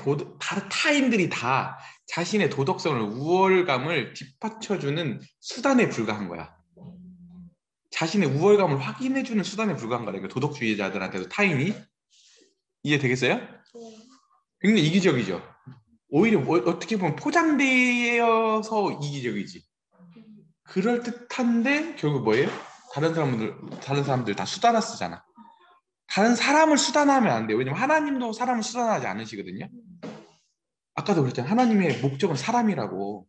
타인들이 다 자신의 도덕성을 우월감을 뒷받쳐주는 수단에 불과한 거야. 자신의 우월감을 확인해주는 수단에 불과한 거야. 도덕주의자들한테도 타인이. 이해되겠어요? 굉장히 이기적이죠. 오히려 어떻게 보면 포장되어서 이기적이지. 그럴듯한데 결국 뭐예요? 다른 사람들 다 수단화 쓰잖아. 다른 사람을 수단화하면 안 돼요. 왜냐면 하나님도 사람을 수단화하지 않으시거든요. 아까도 그랬잖아요. 하나님의 목적은 사람이라고,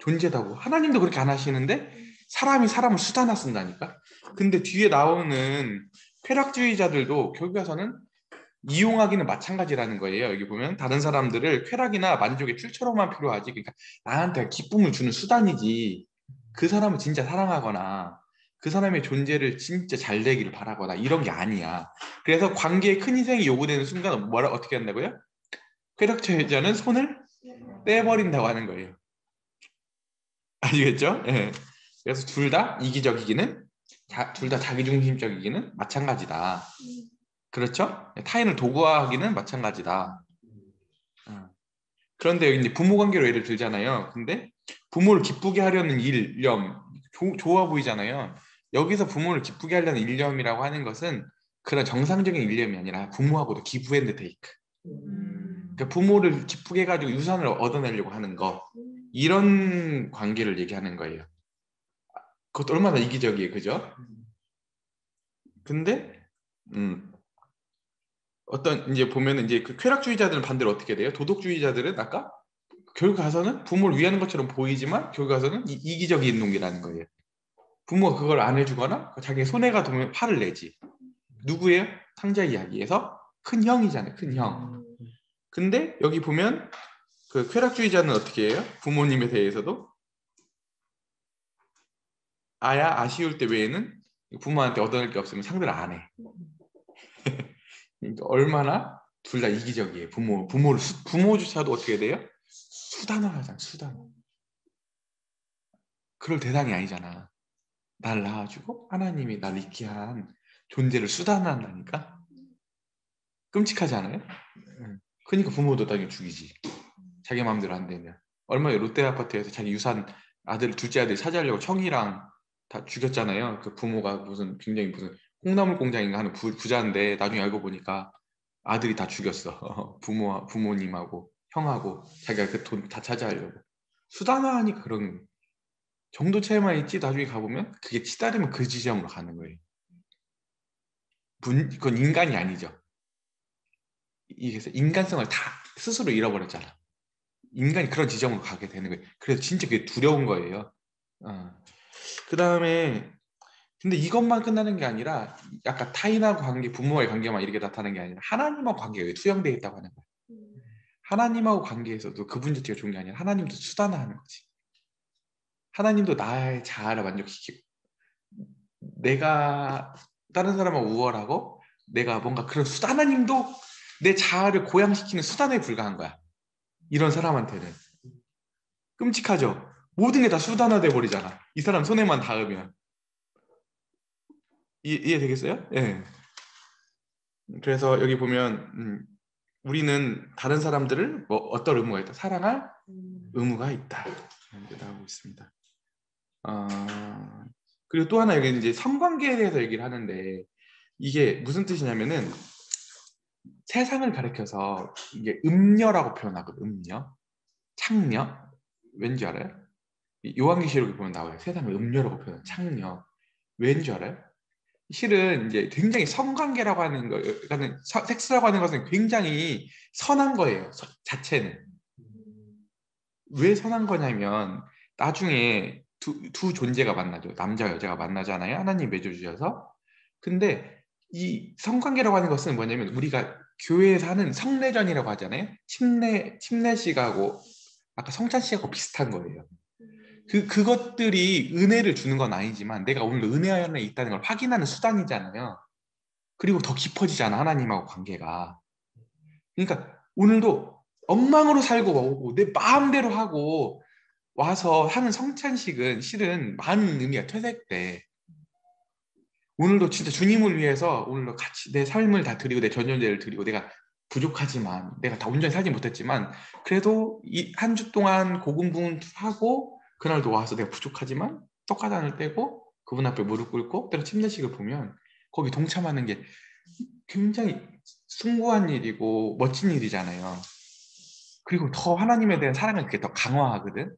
존재다고. 하나님도 그렇게 안 하시는데 사람이 사람을 수단화 쓴다니까. 근데 뒤에 나오는 쾌락주의자들도 결국 와서는 이용하기는 마찬가지라는 거예요. 여기 보면 다른 사람들을 쾌락이나 만족의 출처로만 필요하지, 그러니까 나한테 기쁨을 주는 수단이지 그 사람을 진짜 사랑하거나 그 사람의 존재를 진짜 잘 되기를 바라거나 이런 게 아니야. 그래서 관계에 큰 희생이 요구되는 순간 어떻게 한다고요? 쾌락주의자는 손을 떼버린다고 하는 거예요. 아시겠죠? 예. 그래서 둘 다 이기적이기는, 둘 다 자기중심적이기는 마찬가지다. 그렇죠? 타인을 도구화하기는 마찬가지다. 그런데 여기 이제 부모 관계로 예를 들잖아요. 근데 부모를 기쁘게 하려는 일념, 좋아 보이잖아요. 여기서 부모를 기쁘게 하려는 일념이라고 하는 것은 그런 정상적인 일념이 아니라 부모하고도 기브 앤드 테이크. 그러니까 부모를 기쁘게 해가지고 유산을 얻어내려고 하는 거, 이런 관계를 얘기하는 거예요. 그것도 얼마나 이기적이에요, 그죠? 근데 어떤 이제 보면은 이제 그 쾌락주의자들은 반대로 어떻게 돼요? 도덕주의자들은 아까 결국 가서는 부모를 위하는 것처럼 보이지만 결국 가서는 이기적인 놈이라는 거예요. 부모가 그걸 안 해주거나 자기 손해가 되면 화를 내지. 누구예요? 상자 이야기에서 큰 형이잖아요. 큰 형. 근데 여기 보면 그 쾌락주의자는 어떻게 해요? 부모님에 대해서도 아쉬울 때 외에는 부모한테 얻어낼 게 없으면 상대를 안 해. 그러니까 얼마나 둘 다 이기적이에요. 부모조차도 어떻게 돼요? 수단화하잖아. 수단화. 그럴 대상이 아니잖아. 날 낳아주고 하나님이 날 있게 한 존재를 수단화한다니까. 끔찍하지 않아요? 그러니까 부모도 당연히 죽이지. 자기 마음대로 안 되면. 얼마 전에 롯데아파트에서 자기 유산 둘째 아들 차지하려고 청이랑 다 죽였잖아요. 그 부모가 굉장히 무슨 콩나물 공장인가 하는 부자인데 나중에 알고 보니까 아들이 다 죽였어. 부모님하고 형하고 자기가 그 돈 다 차지하려고. 수단화하니까 그런 정도 차이만 있지, 나중에 가보면 그게 치달으면 그 지점으로 가는 거예요. 그건 인간이 아니죠. 그래서 인간성을 다 스스로 잃어버렸잖아. 인간이 그런 지점으로 가게 되는 거예요. 그래서 진짜 그게 두려운 거예요. 그 다음에 근데 이것만 끝나는 게 아니라 약간 타인하고 관계, 부모와의 관계만 이렇게 나타나는 게 아니라 하나님하고 관계가 투영되어 있다고 하는 거야. 하나님하고 관계에서도 그분 자체가 좋은 게 아니라 하나님도 수단화하는 거지. 하나님도 나의 자아를 만족시키고 내가 다른 사람하고 우월하고 내가 뭔가 그런 하나님도 내 자아를 고양시키는 수단에 불과한 거야. 이런 사람한테는. 끔찍하죠? 모든 게 다 수단화돼 버리잖아. 이 사람 손에만 닿으면. 이해되겠어요? 예. 그래서 여기 보면 우리는 다른 사람들을 뭐 어떤 의무가 있다? 사랑할 의무가 있다. 이렇게 나오고 있습니다. 그리고 또 하나 여기 이제 성관계에 대해서 얘기를 하는데 이게 무슨 뜻이냐면은 세상을 가리켜서 이게 음녀라고 표현하거든. 음녀, 창녀. 왠지 알아요? 요한계시록에 보면 나와요. 세상을 음녀라고 표현. 창녀. 왠지 알아요? 실은 이제 굉장히 성관계라고 하는 거, 그러니까 섹스라고 하는 것은 굉장히 선한 거예요. 자체는. 왜 선한 거냐면 나중에 두 존재가 만나죠. 남자 여자가 만나잖아요. 하나님 맺어주셔서. 근데 이 성관계라고 하는 것은 뭐냐면 우리가 교회에서 하는 성례전이라고 하잖아요. 침례식하고 아까 성찬식하고 비슷한 거예요. 그것들이 은혜를 주는 건 아니지만 내가 오늘 은혜 안에 있다는 걸 확인하는 수단이잖아요. 그리고 더 깊어지잖아, 하나님하고 관계가. 그러니까 오늘도 엉망으로 살고 오고 내 마음대로 하고 와서 하는 성찬식은 실은 많은 의미가 퇴색돼. 오늘도 진짜 주님을 위해서 오늘도 같이 내 삶을 다 드리고 내 전전제를 드리고 내가 부족하지만 내가 다 온전히 살지 못했지만 그래도 이 한 주 동안 고군분투하고 그날도 와서 내가 부족하지만 떡가단을 떼고 그분 앞에 무릎 꿇고 때로 침례식을 보면 거기 동참하는 게 굉장히 숭고한 일이고 멋진 일이잖아요. 그리고 더 하나님에 대한 사랑을 그게 더 강화하거든.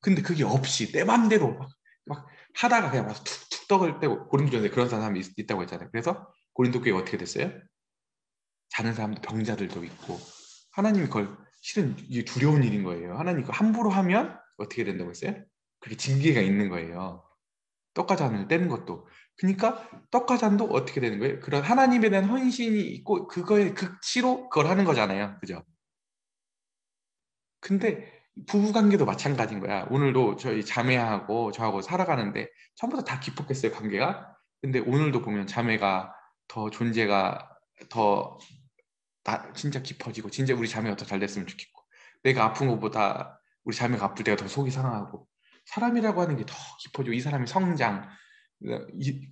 근데 그게 없이 내 맘대로 막 하다가 그냥 와서 툭툭 떡을 떼고 고린도전에 그런 사람이 있다고 했잖아요. 그래서 고린도 교회가 어떻게 됐어요? 자는 사람도 병자들도 있고 하나님이 그걸 실은 이게 두려운 일인 거예요. 하나님이 그걸 함부로 하면 어떻게 된다고 했어요? 그게 징계가 있는 거예요. 떡과잔을 떼는 것도. 그러니까 떡과잔도 어떻게 되는 거예요? 그런 하나님에 대한 헌신이 있고 그거의 극치로 그걸 하는 거잖아요. 그죠? 근데 부부관계도 마찬가지인 거야. 오늘도 저희 자매하고 저하고 살아가는데 처음부터 다 깊었겠어요, 관계가. 근데 오늘도 보면 자매가 더 존재가 더 진짜 깊어지고 진짜 우리 자매가 더 잘 됐으면 좋겠고 내가 아픈 것보다 우리 자매가 아플 때가 더 속이 상하고 사람이라고 하는 게 더 깊어지고 이 사람의 성장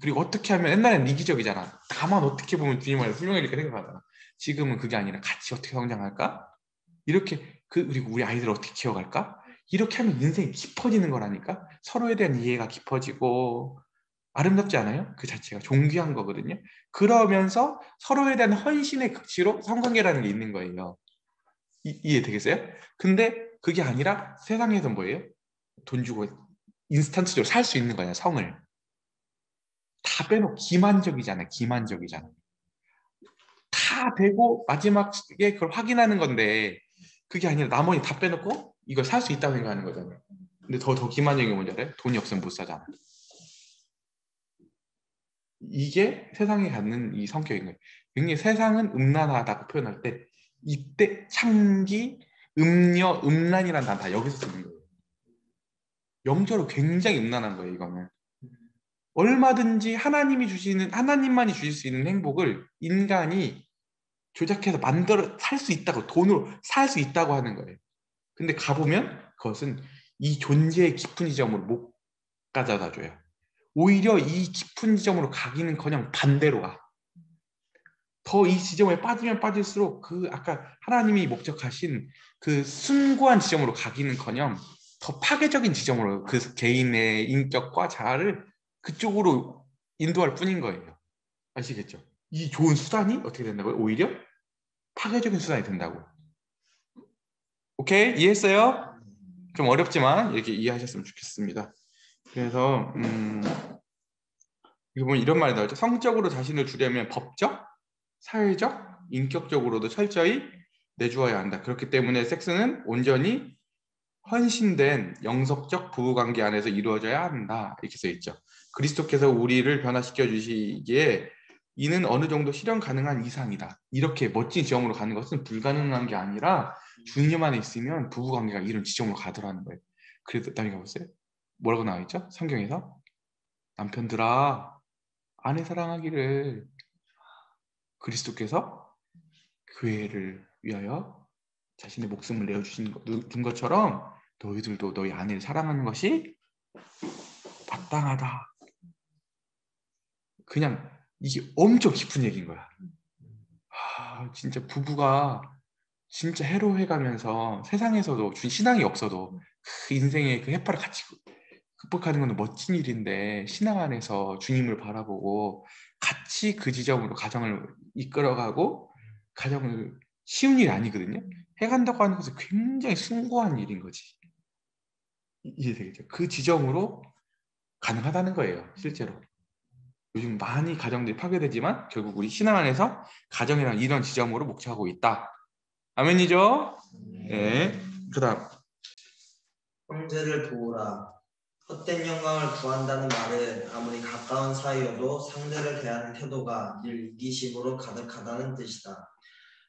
그리고 어떻게 하면 옛날에는 이기적이잖아. 다만 어떻게 보면 주님을 훌륭하게 이렇게 생각하잖아. 지금은 그게 아니라 같이 어떻게 성장할까? 이렇게 그리고 우리 아이들을 어떻게 키워갈까? 이렇게 하면 인생이 깊어지는 거라니까. 서로에 대한 이해가 깊어지고 아름답지 않아요? 그 자체가 존귀한 거거든요. 그러면서 서로에 대한 헌신의 극치로 성관계라는 게 있는 거예요. 이해되겠어요? 근데 그게 아니라 세상에서 뭐예요? 돈 주고 인스턴트적으로 살 수 있는 거냐, 성을. 다 빼놓고 기만적이잖아요. 기만적이잖아요. 다 되고 마지막에 그걸 확인하는 건데 그게 아니라 나머지 다 빼놓고 이걸 살 수 있다고 생각하는 거잖아요. 근데 더 기만적인 게 뭔지 알아요? 돈이 없으면 못 사잖아. 이게 세상에 갖는 이 성격인 거예요. 굉장히 세상은 음란하다고 표현할 때 이때 창기, 음녀, 음란이라는 단어 다 여기서 쓰는 거예요. 영적으로 굉장히 음란한 거예요. 이거는 얼마든지 하나님만이 주실 수 있는 행복을 인간이 조작해서 만들어 살 수 있다고, 돈으로 살 수 있다고 하는 거예요. 근데 가보면 그것은 이 존재의 깊은 지점으로 못 가져다 줘요. 오히려 이 깊은 지점으로 가기는커녕 반대로 가. 더 이 지점에 빠지면 빠질수록 그 아까 하나님이 목적하신 그 숭고한 지점으로 가기는커녕 더 파괴적인 지점으로 그 개인의 인격과 자아를 그쪽으로 인도할 뿐인 거예요. 아시겠죠? 이 좋은 수단이 어떻게 된다고요? 오히려 파괴적인 수단이 된다고. 오케이? 이해했어요? 좀 어렵지만 이렇게 이해하셨으면 좋겠습니다. 그래서 이거 보면 이런 말이 나오죠. 성적으로 자신을 주려면 법적, 사회적, 인격적으로도 철저히 내주어야 한다. 그렇기 때문에 섹스는 온전히 헌신된 영성적 부부관계 안에서 이루어져야 한다. 이렇게 써 있죠. 그리스도께서 우리를 변화시켜 주시기에 이는 어느 정도 실현 가능한 이상이다. 이렇게 멋진 지점으로 가는 것은 불가능한 게 아니라 주님 안에 있으면 부부관계가 이런 지점으로 가더라는 거예요. 그래도 나중에 보세요. 뭐라고 나와 있죠? 성경에서 남편들아 아내 사랑하기를 그리스도께서 교회를 위하여 자신의 목숨을 내어주신 준 것처럼 너희들도 너희 아내를 사랑하는 것이 마땅하다. 그냥 이게 엄청 깊은 얘기인 거야. 진짜 부부가 진짜 해로해가면서 세상에서도 신앙이 없어도 그 인생의 그 해파를 같이 극복하는 건 멋진 일인데 신앙 안에서 주님을 바라보고 같이 그 지점으로 가정을 이끌어가고 가정을 쉬운 일이 아니거든요. 해간다고 하는 것은 굉장히 숭고한 일인 거지. 이해되겠죠? 그 지점으로 가능하다는 거예요. 실제로. 요즘 많이 가정들이 파괴되지만 결국 우리 신앙 안에서 가정이란 이런 지점으로 목표하고 있다. 아멘이죠? 네. 그 다음 형제를 도우라. 헛된 영광을 구한다는 말은 아무리 가까운 사이여도 상대를 대하는 태도가 늘 이기심으로 가득하다는 뜻이다.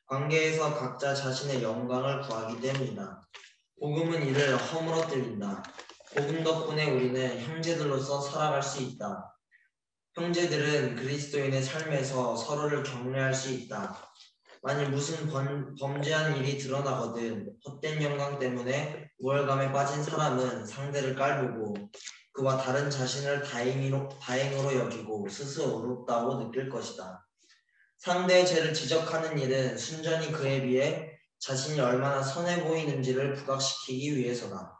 관계에서 각자 자신의 영광을 구하기 때문이다. 복음은 이를 허물어뜨린다. 복음 덕분에 우리는 형제들로서 살아갈 수 있다. 형제들은 그리스도인의 삶에서 서로를 격려할 수 있다. 만일 무슨 범죄한 일이 드러나거든 헛된 영광 때문에 우월감에 빠진 사람은 상대를 깔보고 그와 다른 자신을 다행으로 여기고 스스로 의롭다고 느낄 것이다. 상대의 죄를 지적하는 일은 순전히 그에 비해 자신이 얼마나 선해 보이는지를 부각시키기 위해서다.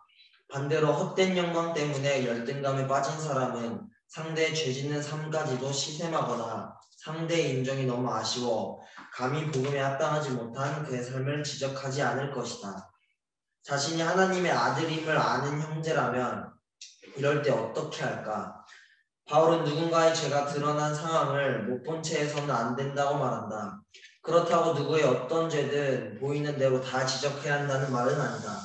반대로 헛된 영광 때문에 열등감에 빠진 사람은 상대의 죄 짓는 삶까지도 시샘하거나 상대의 인정이 너무 아쉬워 감히 복음에 합당하지 못한 그의 삶을 지적하지 않을 것이다. 자신이 하나님의 아들임을 아는 형제라면 이럴 때 어떻게 할까? 바울은 누군가의 죄가 드러난 상황을 못 본 채 해서는 안 된다고 말한다. 그렇다고 누구의 어떤 죄든 보이는 대로 다 지적해야 한다는 말은 아니다.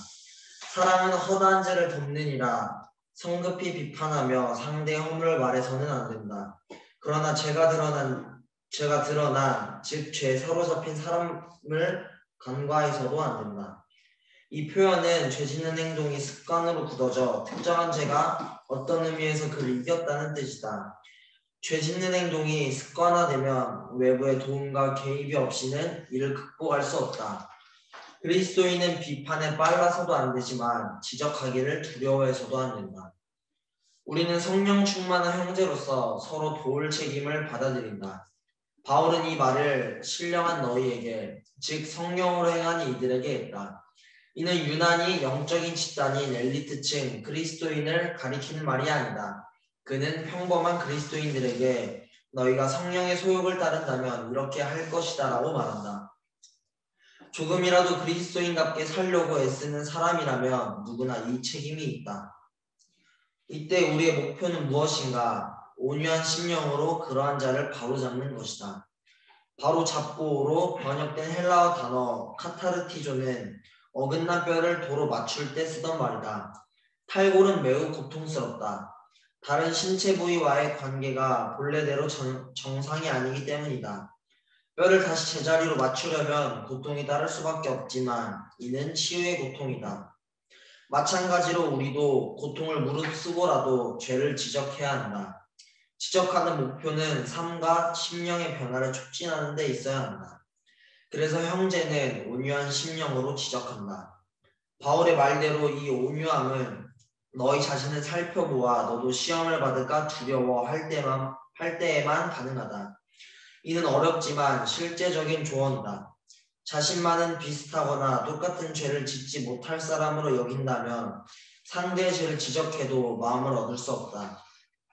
사랑은 허다한 죄를 덮느니라. 성급히 비판하며 상대의 허물을 말해서는 안 된다. 그러나 죄가 드러난 즉 죄에 사로잡힌 사람을 간과해서도 안 된다. 이 표현은 죄 짓는 행동이 습관으로 굳어져 특정한 죄가 어떤 의미에서 그를 이겼다는 뜻이다. 죄 짓는 행동이 습관화되면 외부의 도움과 개입이 없이는 이를 극복할 수 없다. 그리스도인은 비판에 빨라서도 안 되지만 지적하기를 두려워해서도 안 된다. 우리는 성령 충만한 형제로서 서로 도울 책임을 받아들인다. 바울은 이 말을 신령한 너희에게, 즉 성령으로 행하는 이들에게 했다. 이는 유난히 영적인 집단인 엘리트층 그리스도인을 가리키는 말이 아니다. 그는 평범한 그리스도인들에게 너희가 성령의 소욕을 따른다면 이렇게 할 것이다 라고 말한다. 조금이라도 그리스도인답게 살려고 애쓰는 사람이라면 누구나 이 책임이 있다. 이때 우리의 목표는 무엇인가? 온유한 심령으로 그러한 자를 바로잡는 것이다. 바로잡고로 번역된 헬라어 단어 카타르티조는 어긋난 뼈를 도로 맞출 때 쓰던 말이다. 탈골은 매우 고통스럽다. 다른 신체 부위와의 관계가 본래대로 정상이 아니기 때문이다. 뼈를 다시 제자리로 맞추려면 고통이 따를 수밖에 없지만 이는 치유의 고통이다. 마찬가지로 우리도 고통을 무릅쓰고라도 죄를 지적해야 한다. 지적하는 목표는 삶과 심령의 변화를 촉진하는 데 있어야 한다. 그래서 형제는 온유한 심령으로 지적한다. 바울의 말대로 이 온유함은 너희 자신을 살펴보아 너도 시험을 받을까 두려워할 때에만 가능하다. 이는 어렵지만 실제적인 조언이다. 자신만은 비슷하거나 똑같은 죄를 짓지 못할 사람으로 여긴다면 상대의 죄를 지적해도 마음을 얻을 수 없다.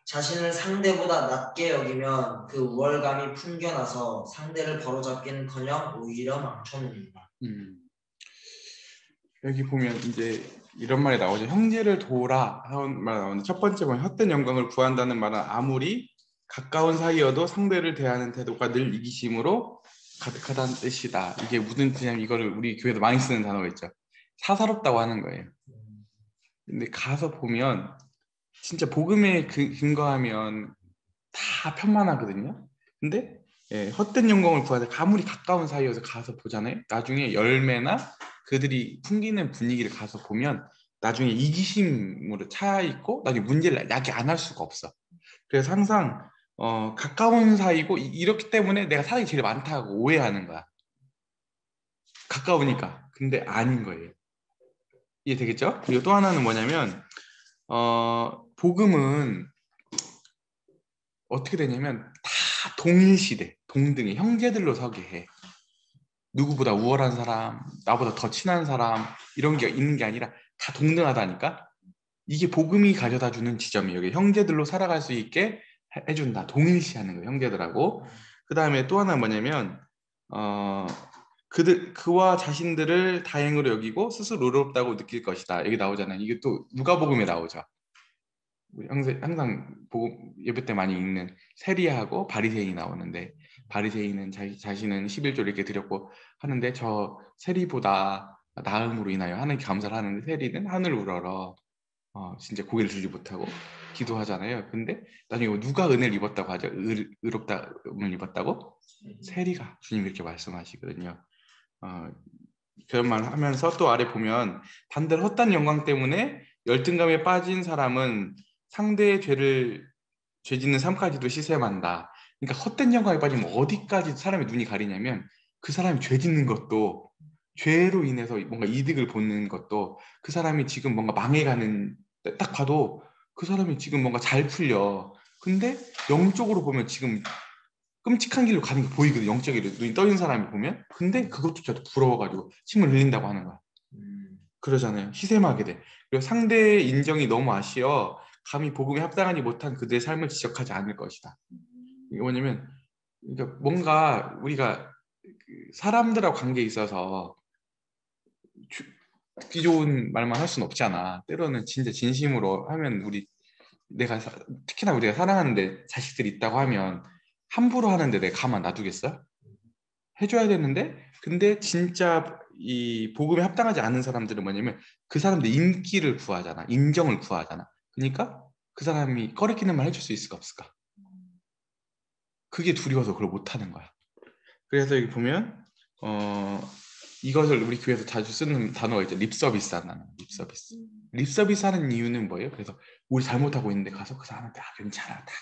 자신을 상대보다 낮게 여기면 그 우월감이 풍겨나서 상대를 바로잡기는커녕 오히려 망쳐놓는다. 여기 보면 이제 이런 말이 나오죠. 형제를 도우라 하는 말 나오는데 첫 번째 보면 헛된 영광을 구한다는 말은 아무리 가까운 사이여도 상대를 대하는 태도가 늘 이기심으로 가득하다는 뜻이다. 이게 무슨 뜻이냐면 이거를 우리 교회도 많이 쓰는 단어가 있죠. 사사롭다고 하는 거예요. 근데 가서 보면 진짜 복음에 근거하면 다 편만하거든요. 근데 헛된 영광을 구하되 아무리 가까운 사이여서 가서 보잖아요. 나중에 열매나 그들이 풍기는 분위기를 가서 보면 나중에 이기심으로 차 있고 나중에 문제를 야기 안 할 수가 없어. 그래서 항상 가까운 사이고 이렇기 때문에 내가 사랑이 제일 많다고 오해하는 거야. 가까우니까. 근데 아닌 거예요. 이해되겠죠? 그리고 또 하나는 뭐냐면 복음은 어떻게 되냐면 다 동일시대, 동등의 형제들로 서게 해. 누구보다 우월한 사람, 나보다 더 친한 사람 이런 게 있는 게 아니라 다 동등하다니까. 이게 복음이 가져다 주는 지점이에요. 여기 형제들로 살아갈 수 있게 해준다. 동일시하는 거예요. 형제들하고. 그 다음에 또 하나 뭐냐면 그와 자신들을 다행으로 여기고 스스로 의롭다고 느낄 것이다. 여기 나오잖아요. 이게 또 누가복음에 나오죠. 우리 항상 예배 때 많이 읽는 세리야하고 바리새인이 나오는데 바리새인은 자신은 11조를 이렇게 드렸고 하는데 저 세리보다 나음으로 인하여 하나님께 감사를 하는데 세리는 하늘 우러러 진짜 고개를 들지 못하고 기도하잖아요. 근데 나중에 누가 은혜를 입었다고 하죠? 의롭다을 입었다고? 세리가 주님 이렇게 말씀하시거든요. 그런 말 하면서 또 아래 보면 반대로 헛된 영광 때문에 열등감에 빠진 사람은 상대의 죄 짓는 삶까지도 시샘한다. 그러니까 헛된 영광에 빠지면 어디까지 사람의 눈이 가리냐면 그 사람이 죄 짓는 것도 죄로 인해서 뭔가 이득을 보는 것도 그 사람이 지금 뭔가 망해가는 딱 봐도 그 사람이 지금 뭔가 잘 풀려. 근데 영적으로 보면 지금 끔찍한 길로 가는 게 보이거든. 영적으로 눈이 떠있는 사람이 보면. 근데 그것조차도 부러워가지고 침을 흘린다고 하는 거야. 그러잖아요. 희생하게 돼. 그리고 상대의 인정이 너무 아쉬워 감히 복음에 합당하지 못한 그들의 삶을 지적하지 않을 것이다. 이게 뭐냐면 그러니까 뭔가 우리가 사람들하고 관계에 있어서 듣기 좋은 말만 할 수는 없잖아. 때로는 진짜 진심으로 하면 특히나 우리가 사랑하는데 자식들이 있다고 하면 함부로 하는데 내가 가만 놔두겠어? 해줘야 되는데 근데 진짜 이 복음에 합당하지 않은 사람들은 뭐냐면 그 사람들 인기를 구하잖아. 인정을 구하잖아. 그러니까 그 사람이 꺼리끼는 말 해줄 수 있을까 없을까? 그게 두려워서 그걸 못하는 거야. 그래서 여기 보면 이것을 우리 교회에서 자주 쓰는 단어가 있죠. 립서비스 하는 립서비스. 립서비스 하는 이유는 뭐예요? 그래서 우리 잘못하고 있는데 가서 그 사람한테 괜찮아 다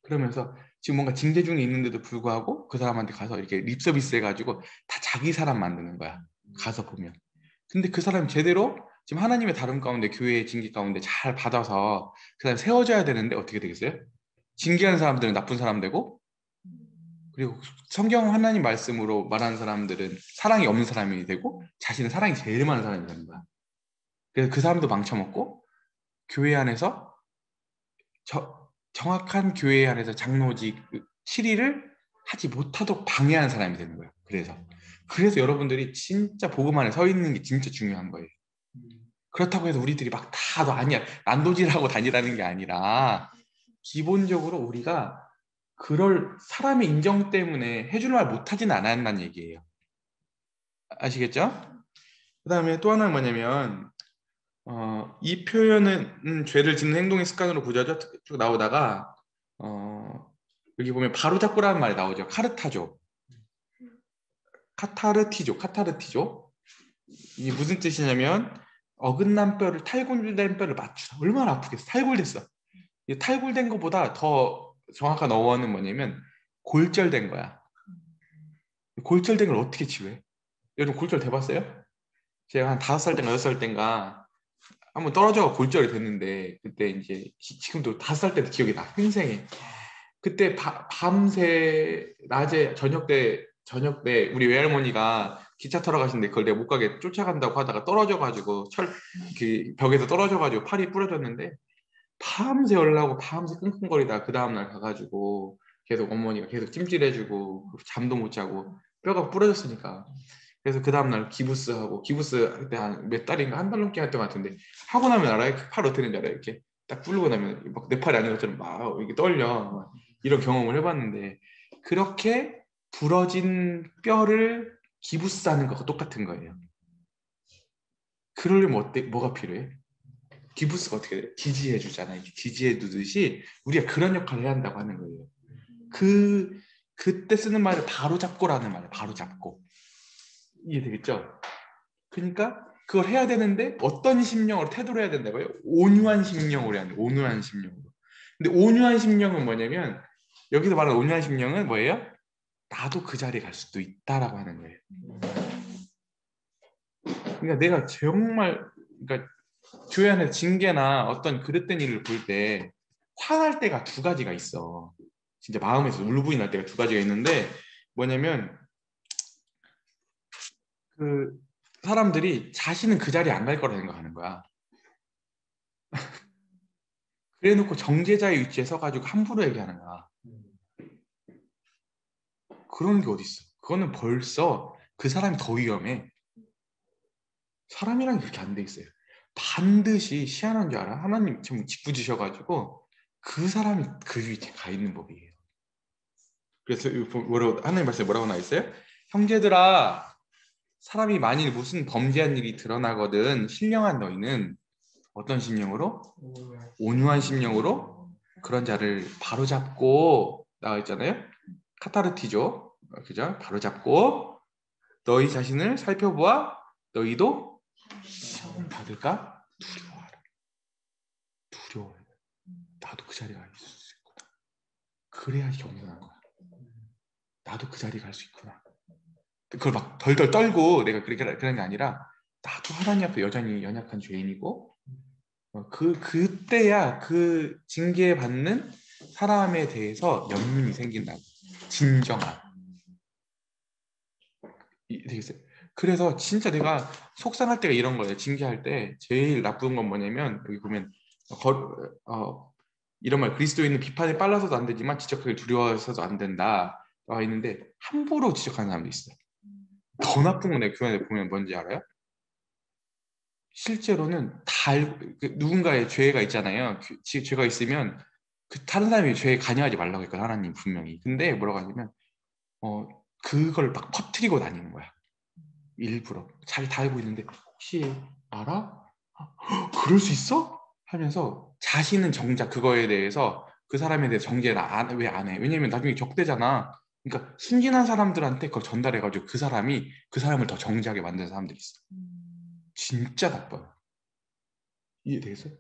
그러면서 지금 뭔가 징계 중에 있는데도 불구하고 그 사람한테 가서 이렇게 립서비스 해가지고 다 자기 사람 만드는 거야. 가서 보면. 근데 그 사람이 제대로 지금 하나님의 다름 가운데 교회의 징계 가운데 잘 받아서 그 사람이 세워져야 되는데 어떻게 되겠어요? 징계하는 사람들은 나쁜 사람 되고 그리고 성경 하나님 말씀으로 말하는 사람들은 사랑이 없는 사람이 되고 자신은 사랑이 제일 많은 사람이 되는 거야. 그래서 그 사람도 망쳐먹고 교회 안에서 정확한 교회 안에서 장로직 실의를 하지 못하도록 방해하는 사람이 되는 거야. 그래서 여러분들이 진짜 복음 안에 서 있는 게 진짜 중요한 거예요. 그렇다고 해서 우리들이 막 다 너 아니야 난도질하고 다니라는 게 아니라 기본적으로 우리가 그럴 사람의 인정 때문에 해줄 말 못하지는 않았다는 얘기예요. 아시겠죠? 그 다음에 또 하나는 뭐냐면 이 표현은 죄를 짓는 행동의 습관으로 구조하죠. 쭉 나오다가 여기 보면 바로잡고라는 말이 나오죠. 카타르티조. 이게 무슨 뜻이냐면 어긋난 뼈를 탈골된 뼈를 맞추다. 얼마나 아프겠어. 탈골됐어. 이 탈골된 것보다 더 정확한 어원은 뭐냐면 골절된 거야. 골절된 걸 어떻게 치료해? 여러분 골절 돼봤어요? 제가 한 5살 땐가 6살 땐가 한번 떨어져가 골절이 됐는데 그때 이제 지금도 5살 때도 기억이 나. 평생에. 그때 밤새 낮에 저녁 때 우리 외할머니가 기차 타러 가시는데 그걸 내가 못 가게 쫓아간다고 하다가 떨어져가지고 그 벽에서 떨어져가지고 팔이 부러졌는데 밤새 열나고 밤새 끙끙거리다가 그 다음날 가가지고 계속 어머니가 계속 찜질해주고 잠도 못 자고 뼈가 부러졌으니까 그래서 그 다음날 기부스 그때 한 몇 달인가 한 달 넘게 했던 것 같은데 하고 나면 알아요? 팔 어떻게 되는지 알아요? 이렇게 딱 부르고 나면 막 내 팔이 아닌 것처럼 막 이렇게 떨려 이런 경험을 해봤는데 그렇게 부러진 뼈를 기부스하는 것과 똑같은 거예요. 그러려면 뭐가 필요해? 기부스가 어떻게 돼요? 지지해 주잖아요. 지지해 주듯이 우리가 그런 역할을 해야 한다고 하는 거예요. 그때 쓰는 말을 바로 잡고라는 말이에요. 바로 잡고. 이해되겠죠? 그러니까 그걸 해야 되는데 어떤 심령으로 태도를 해야 된다고요? 온유한 심령으로 해야 돼요. 온유한 심령으로. 근데 온유한 심령은 뭐냐면 여기서 말하는 온유한 심령은 뭐예요? 나도 그 자리에 갈 수도 있다라고 하는 거예요. 그러니까 내가 정말 그러니까 교회 안에서 징계나 어떤 그릇된 일을 볼 때 화날 때가 두 가지가 있어. 진짜 마음에서 울분이 날 때가 두 가지가 있는데 뭐냐면 그 사람들이 자신은 그 자리에 안 갈 거라 생각하는 거야. 그래놓고 정죄자의 위치에 서가지고 함부로 얘기하는 거야. 그런 게 어딨어. 그거는 벌써 그 사람이 더 위험해. 사람이란 게 그렇게 안 돼 있어요. 반드시 희한한 줄 알아? 하나님 좀 짓궂으셔가지고 그 사람이 그 위치에 가 있는 법이에요. 그래서 하나님 말씀에 뭐라고 나와 있어요? 형제들아, 사람이 만일 무슨 범죄한 일이 드러나거든 신령한 너희는 어떤 심령으로? 온유한 심령으로 그런 자를 바로잡고 나와 있잖아요. 카타르티죠. 그죠? 바로잡고 너희 자신을 살펴보아 너희도 시험 받을까? 두려워하라. 두려워해. 나도 그 자리에 갈 수 있구나. 그래야 겸손한 거야. 나도 그 자리에 갈 수 있구나. 그걸 막 덜덜 떨고 내가 그런 게 아니라 나도 하나님 앞에 여전히 연약한 죄인이고 그때야 그 징계받는 사람에 대해서 연민이 생긴다고. 진정한. 되겠어요? 그래서 진짜 내가 속상할 때가 이런 거예요. 징계할 때 제일 나쁜 건 뭐냐면 여기 보면 이런 말 그리스도인은 비판에 빨라서도 안 되지만 지적하기 두려워서도 안 된다 와 있는데 함부로 지적하는 사람도 있어요. 더 나쁜 건 내가 교환에 보면 뭔지 알아요? 실제로는 누군가의 죄가 있잖아요. 죄가 있으면 다른 사람이 죄에 관여하지 말라고 했거든 하나님 분명히. 근데 뭐라고 하냐면 그걸 막 퍼뜨리고 다니는 거야. 일부러 잘 다 알고 있는데 혹시 알아? 그럴 수 있어? 하면서 자신은 정작 그거에 대해서 그 사람에 대해 정죄를 왜 안 해? 왜냐면 나중에 적대잖아. 그러니까 순진한 사람들한테 그걸 전달해가지고 그 사람을 더 정죄하게 만드는 사람들이 있어. 진짜 나빠요. 이해되겠어요?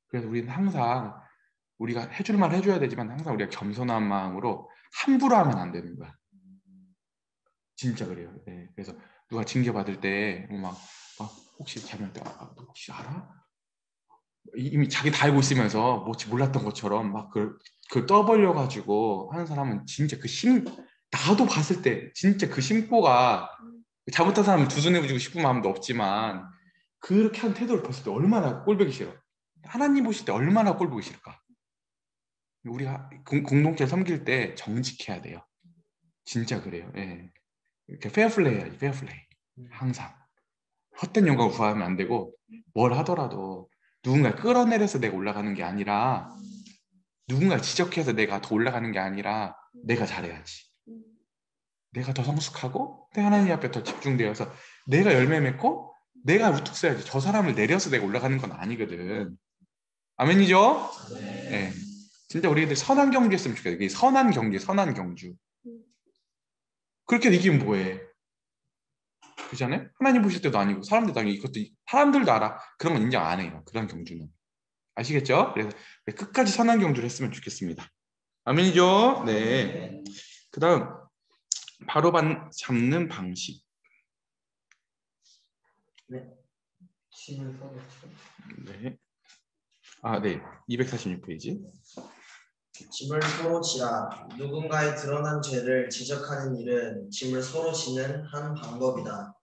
그래서 우리는 항상 우리가 해줄 말 해줘야 되지만 항상 우리가 겸손한 마음으로 함부로 하면 안 되는 거야. 진짜 그래요. 네. 그래서 누가 징계받을 때 막 혹시 자기한테 너 혹시 알아? 이미 자기 다 알고 있으면서 뭐지 몰랐던 것처럼 막 그걸 떠벌려가지고 하는 사람은 진짜 나도 봤을 때 진짜 그 심보가 잘못한 사람을 두둔해주고 싶은 마음도 없지만 그렇게 한 태도를 봤을 때 얼마나 꼴보기 싫어. 하나님 보실 때 얼마나 꼴보기 싫을까. 우리가 공동체 섬길 때 정직해야 돼요. 진짜 그래요. 예. 이렇게 페어플레이 해야지. 페어플레이. 항상 헛된 영광을 구하면 안 되고 뭘 하더라도 누군가 끌어내려서 내가 올라가는 게 아니라 누군가 지적해서 내가 더 올라가는 게 아니라 내가 잘해야지. 내가 더 성숙하고 하나님 앞에 더 집중되어서 내가 열매 맺고 내가 우뚝 서야지. 저 사람을 내려서 내가 올라가는 건 아니거든. 아멘이죠? 네. 진짜 우리들 선한 경주했으면 좋겠어요. 이게 선한 경주, 선한 경주. 그렇게 이기면 뭐해? 그렇잖아요? 하나님 보실 때도 아니고 사람들도 아니고 이것도 사람들도 알아. 그런 건 인정 안 해요. 그런 경주는. 아시겠죠? 그래서 끝까지 선한 경주를 했으면 좋겠습니다. 아멘이죠? 네. 그 다음 바로 잡는 방식. 네. 짐을 써놓죠. 네. 네. 246페이지. 짐을 서로 지라. 누군가의 드러난 죄를 지적하는 일은 짐을 서로 지는 한 방법이다.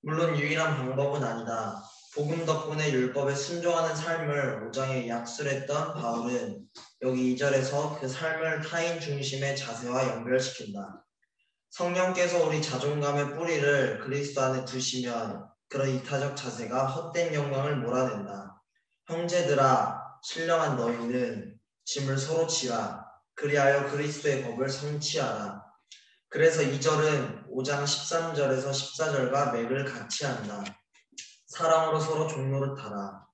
물론 유일한 방법은 아니다. 복음 덕분에 율법에 순종하는 삶을 5장에 약술했던 바울은 여기 2절에서 그 삶을 타인 중심의 자세와 연결시킨다. 성령께서 우리 자존감의 뿌리를 그리스도 안에 두시면 그런 이타적 자세가 헛된 영광을 몰아낸다. 형제들아, 신령한 너희는 짐을 서로 지라. 그리하여 그리스도의 법을 성취하라. 그래서 2절은 5장 13절에서 14절과 맥을 같이 한다. 사랑으로 서로 종노릇하라.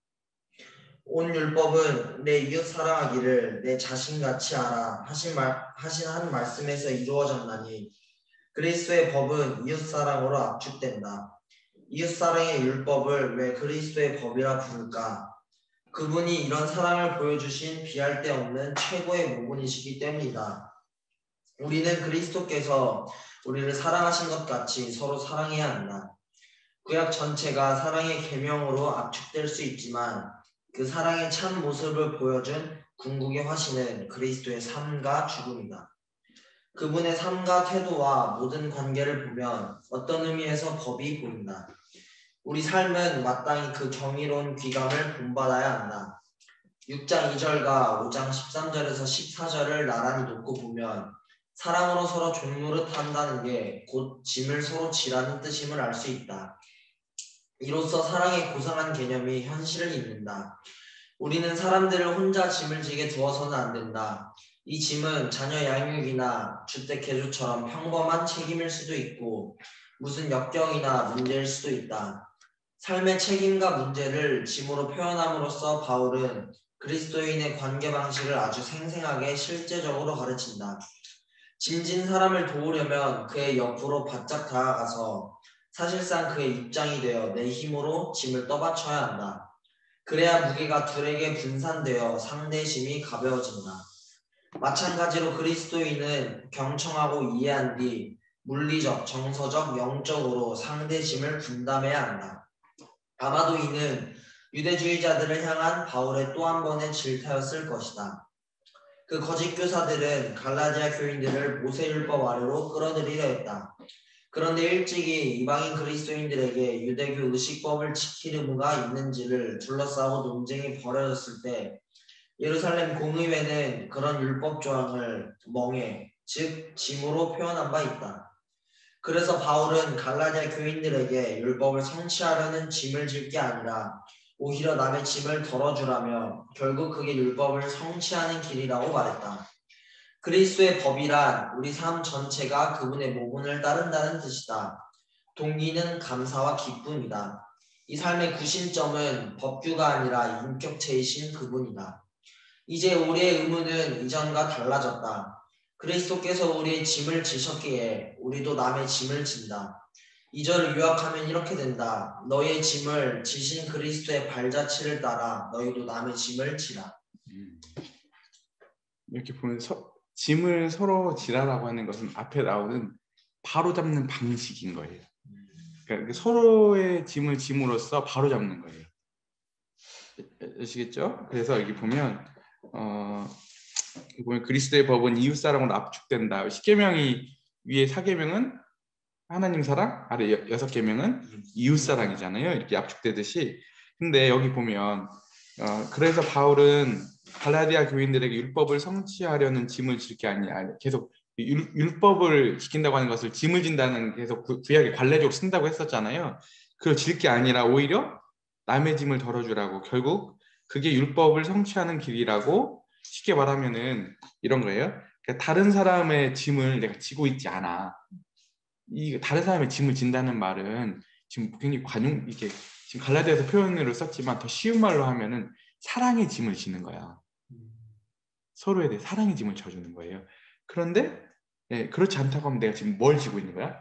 온 율법은 내 이웃 사랑하기를 내 자신같이 하라 하신 한 말씀에서 이루어졌나니 그리스도의 법은 이웃 사랑으로 압축된다. 이웃 사랑의 율법을 왜 그리스도의 법이라 부를까? 그분이 이런 사랑을 보여주신 비할 데 없는 최고의 모분이시기 때문이다. 우리는 그리스도께서 우리를 사랑하신 것 같이 서로 사랑해야 한다. 구약 전체가 사랑의 계명으로 압축될 수 있지만 그 사랑의 참 모습을 보여준 궁극의 화신은 그리스도의 삶과 죽음이다. 그분의 삶과 태도와 모든 관계를 보면 어떤 의미에서 법이 보인다. 우리 삶은 마땅히 그 경이로운 귀감을 본받아야 한다. 6장 2절과 5장 13절에서 14절을 나란히 놓고 보면 사랑으로 서로 종노릇 한다는 게 곧 짐을 서로 지라는 뜻임을 알 수 있다. 이로써 사랑의 고상한 개념이 현실을 잇는다. 우리는 사람들을 혼자 짐을 지게 두어서는 안 된다. 이 짐은 자녀 양육이나 주택 개조처럼 평범한 책임일 수도 있고 무슨 역경이나 문제일 수도 있다. 삶의 책임과 문제를 짐으로 표현함으로써 바울은 그리스도인의 관계 방식을 아주 생생하게 실제적으로 가르친다. 짐진 사람을 도우려면 그의 옆으로 바짝 다가가서 사실상 그의 입장이 되어 내 힘으로 짐을 떠받쳐야 한다. 그래야 무게가 둘에게 분산되어 상대의 짐이 가벼워진다. 마찬가지로 그리스도인은 경청하고 이해한 뒤 물리적, 정서적, 영적으로 상대 짐을 분담해야 한다. 아마도 이는 유대주의자들을 향한 바울의 또 한 번의 질타였을 것이다. 그 거짓 교사들은 갈라디아 교인들을 모세율법 아래로 끌어들이려 했다. 그런데 일찍이 이방인 그리스도인들에게 유대교 의식법을 지킬 의무가 있는지를 둘러싸고 논쟁이 벌어졌을 때 예루살렘 공의회는 그런 율법 조항을 멍해, 즉 짐으로 표현한 바 있다. 그래서 바울은 갈라디아 교인들에게 율법을 성취하려는 짐을 질 게 아니라 오히려 남의 짐을 덜어주라며 결국 그게 율법을 성취하는 길이라고 말했다. 그리스도의 법이란 우리 삶 전체가 그분의 모분을 따른다는 뜻이다. 동기는 감사와 기쁨이다. 이 삶의 구심점은 법규가 아니라 인격체이신 그분이다. 이제 우리의 의무는 이전과 달라졌다. 그리스도께서 우리의 짐을 지셨기에 우리도 남의 짐을 진다. 2절을 요약하면 이렇게 된다. 너의 짐을 지신 그리스도의 발자취를 따라 너희도 남의 짐을 지라. 이렇게 보면 짐을 서로 지라라고 하는 것은 앞에 나오는 바로 잡는 방식인 거예요. 그러니까 서로의 짐을 짐으로써 바로 잡는 거예요. 아시겠죠? 그래서 여기 보면 그리스도의 법은 이웃 사랑으로 압축된다. 10계명이 위에 4계명은 하나님 사랑, 아래 6계명은 이웃 사랑이잖아요. 이렇게 압축되듯이. 근데 여기 보면 그래서 바울은 갈라디아 교인들에게 율법을 성취하려는 짐을 질 게 아니야. 계속 율법을 지킨다고 하는 것을 짐을 진다는 계속 구약에 관례적으로 쓴다고 했었잖아요. 그걸 질 게 아니라 오히려 남의 짐을 덜어주라고. 결국 그게 율법을 성취하는 길이라고. 쉽게 말하면은 이런 거예요. 그러니까 다른 사람의 짐을 내가 지고 있지 않아. 이 다른 사람의 짐을 진다는 말은 지금 굉장히 이렇게 지금 갈라디아서 표현으로 썼지만 더 쉬운 말로 하면은 사랑의 짐을 지는 거야. 서로에 대해 사랑의 짐을 져주는 거예요. 그런데 그렇지 않다고 하면 내가 지금 뭘 지고 있는 거야?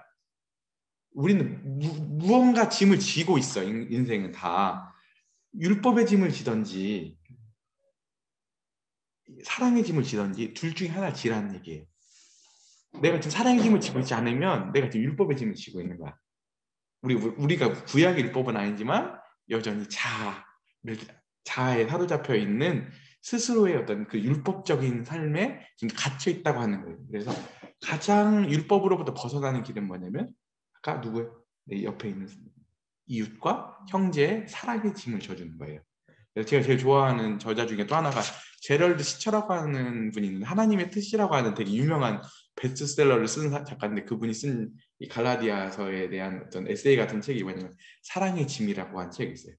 우리는 무언가 짐을 지고 있어. 인생은 다 율법의 짐을 지던지 사랑의 짐을 지던지 둘 중에 하나 지라는 얘기예요. 내가 지금 사랑의 짐을 지고 있지 않으면 내가 지금 율법의 짐을 지고 있는 거야. 우리가 구약의 율법은 아니지만 여전히 자아에 사로잡혀 있는 스스로의 어떤 그 율법적인 삶에 지금 갇혀 있다고 하는 거예요. 그래서 가장 율법으로부터 벗어나는 길은 뭐냐면 아까 누구예요? 내 옆에 있는 이웃과 형제의 사랑의 짐을 져주는 거예요. 그래서 제가 제일 좋아하는 저자 중에 또 하나가 제럴드 시처라고 하는 분이 있는데 하나님의 뜻이라고 하는 되게 유명한 베스트셀러를 쓴 작가인데 그분이 쓴 이 갈라디아서에 대한 어떤 에세이 같은 책이 뭐냐면 사랑의 짐이라고 한 책이 있어요.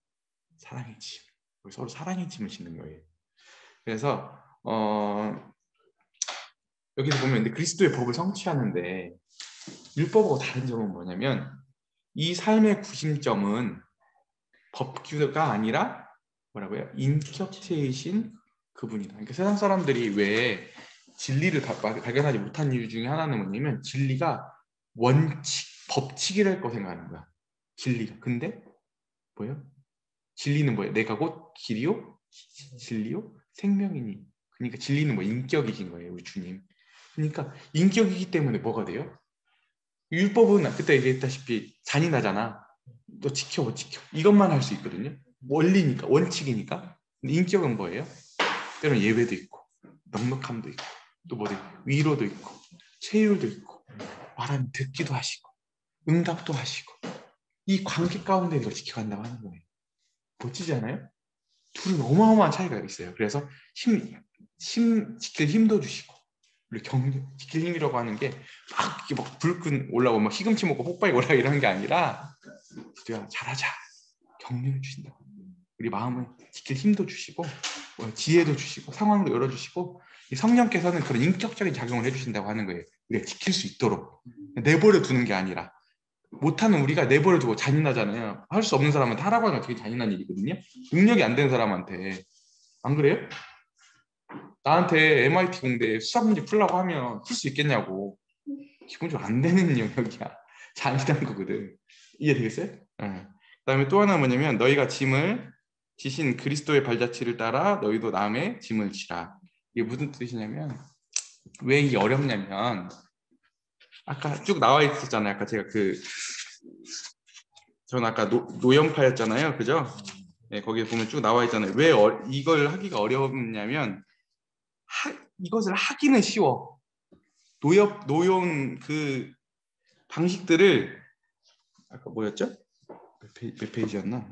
사랑의 짐. 서로 사랑의 짐을 짓는 거예요. 그래서 여기서 보면 근데 그리스도의 법을 성취하는데 율법하고 다른 점은 뭐냐면 이 삶의 구심점은 법규가 아니라 뭐라고요? 인격체이신 그분이다. 그러니까 세상 사람들이 왜 진리를 발견하지 못한 이유 중에 하나는 뭐냐면 진리가 원칙, 법칙이랄 거 생각하는 거야. 진리가. 근데 뭐예요? 진리는 뭐예요? 내가 곧 길이요, 진리요, 생명이니. 그러니까 진리는 뭐 인격이신 거예요, 우리 주님. 그러니까 인격이기 때문에 뭐가 돼요? 율법은 그때 얘기했다시피 잔인하잖아. 너 지켜 못 지켜. 이것만 할 수 있거든요. 원리니까, 원칙이니까. 근데 인격은 뭐예요? 때로는 예외도 있고, 넉넉함도 있고, 또 뭐도 있고, 위로도 있고, 체휼도 있고, 말하면 듣기도 하시고, 응답도 하시고, 이 관계 가운데 이걸 지켜간다고 하는 거예요. 멋지지 않아요? 둘은 어마어마한 차이가 있어요. 그래서 지킬 힘도 주시고, 우리 지킬 힘이라고 하는 게 막 이렇게 막 불끈 올라오고 막 시금치 먹고 폭발이 올라가 이런 게 아니라 우리가 잘하자 격려해 주신다. 우리 마음을 지킬 힘도 주시고 지혜도 주시고 상황도 열어주시고 이 성령께서는 그런 인격적인 작용을 해주신다고 하는 거예요. 우리가 지킬 수 있도록 내버려 두는 게 아니라 못하는 우리가 내버려 두고 잔인하잖아요. 할 수 없는 사람한테 하라고 하는 건 되게 잔인한 일이거든요. 능력이 안 되는 사람한테. 안 그래요? 나한테 MIT 공대 수학 문제 풀라고 하면 풀 수 있겠냐고. 기본적으로 안 되는 영역이야. 잔인한 거거든. 이해되겠어요? 그다음에 또 하나 뭐냐면 너희가 짐을 지신 그리스도의 발자취를 따라 너희도 남의 짐을 지라. 이게 무슨 뜻이냐면 왜 이게 어렵냐면 아까 쭉 나와 있었잖아요. 아까 제가 저는 아까 노연파였잖아요. 그죠? 네, 거기에 보면 쭉 나와 있잖아요. 왜 이걸 하기가 어렵냐면 이것을 하기는 쉬워. 노연 그 방식들을 아까 뭐였죠? 몇 페이지였나?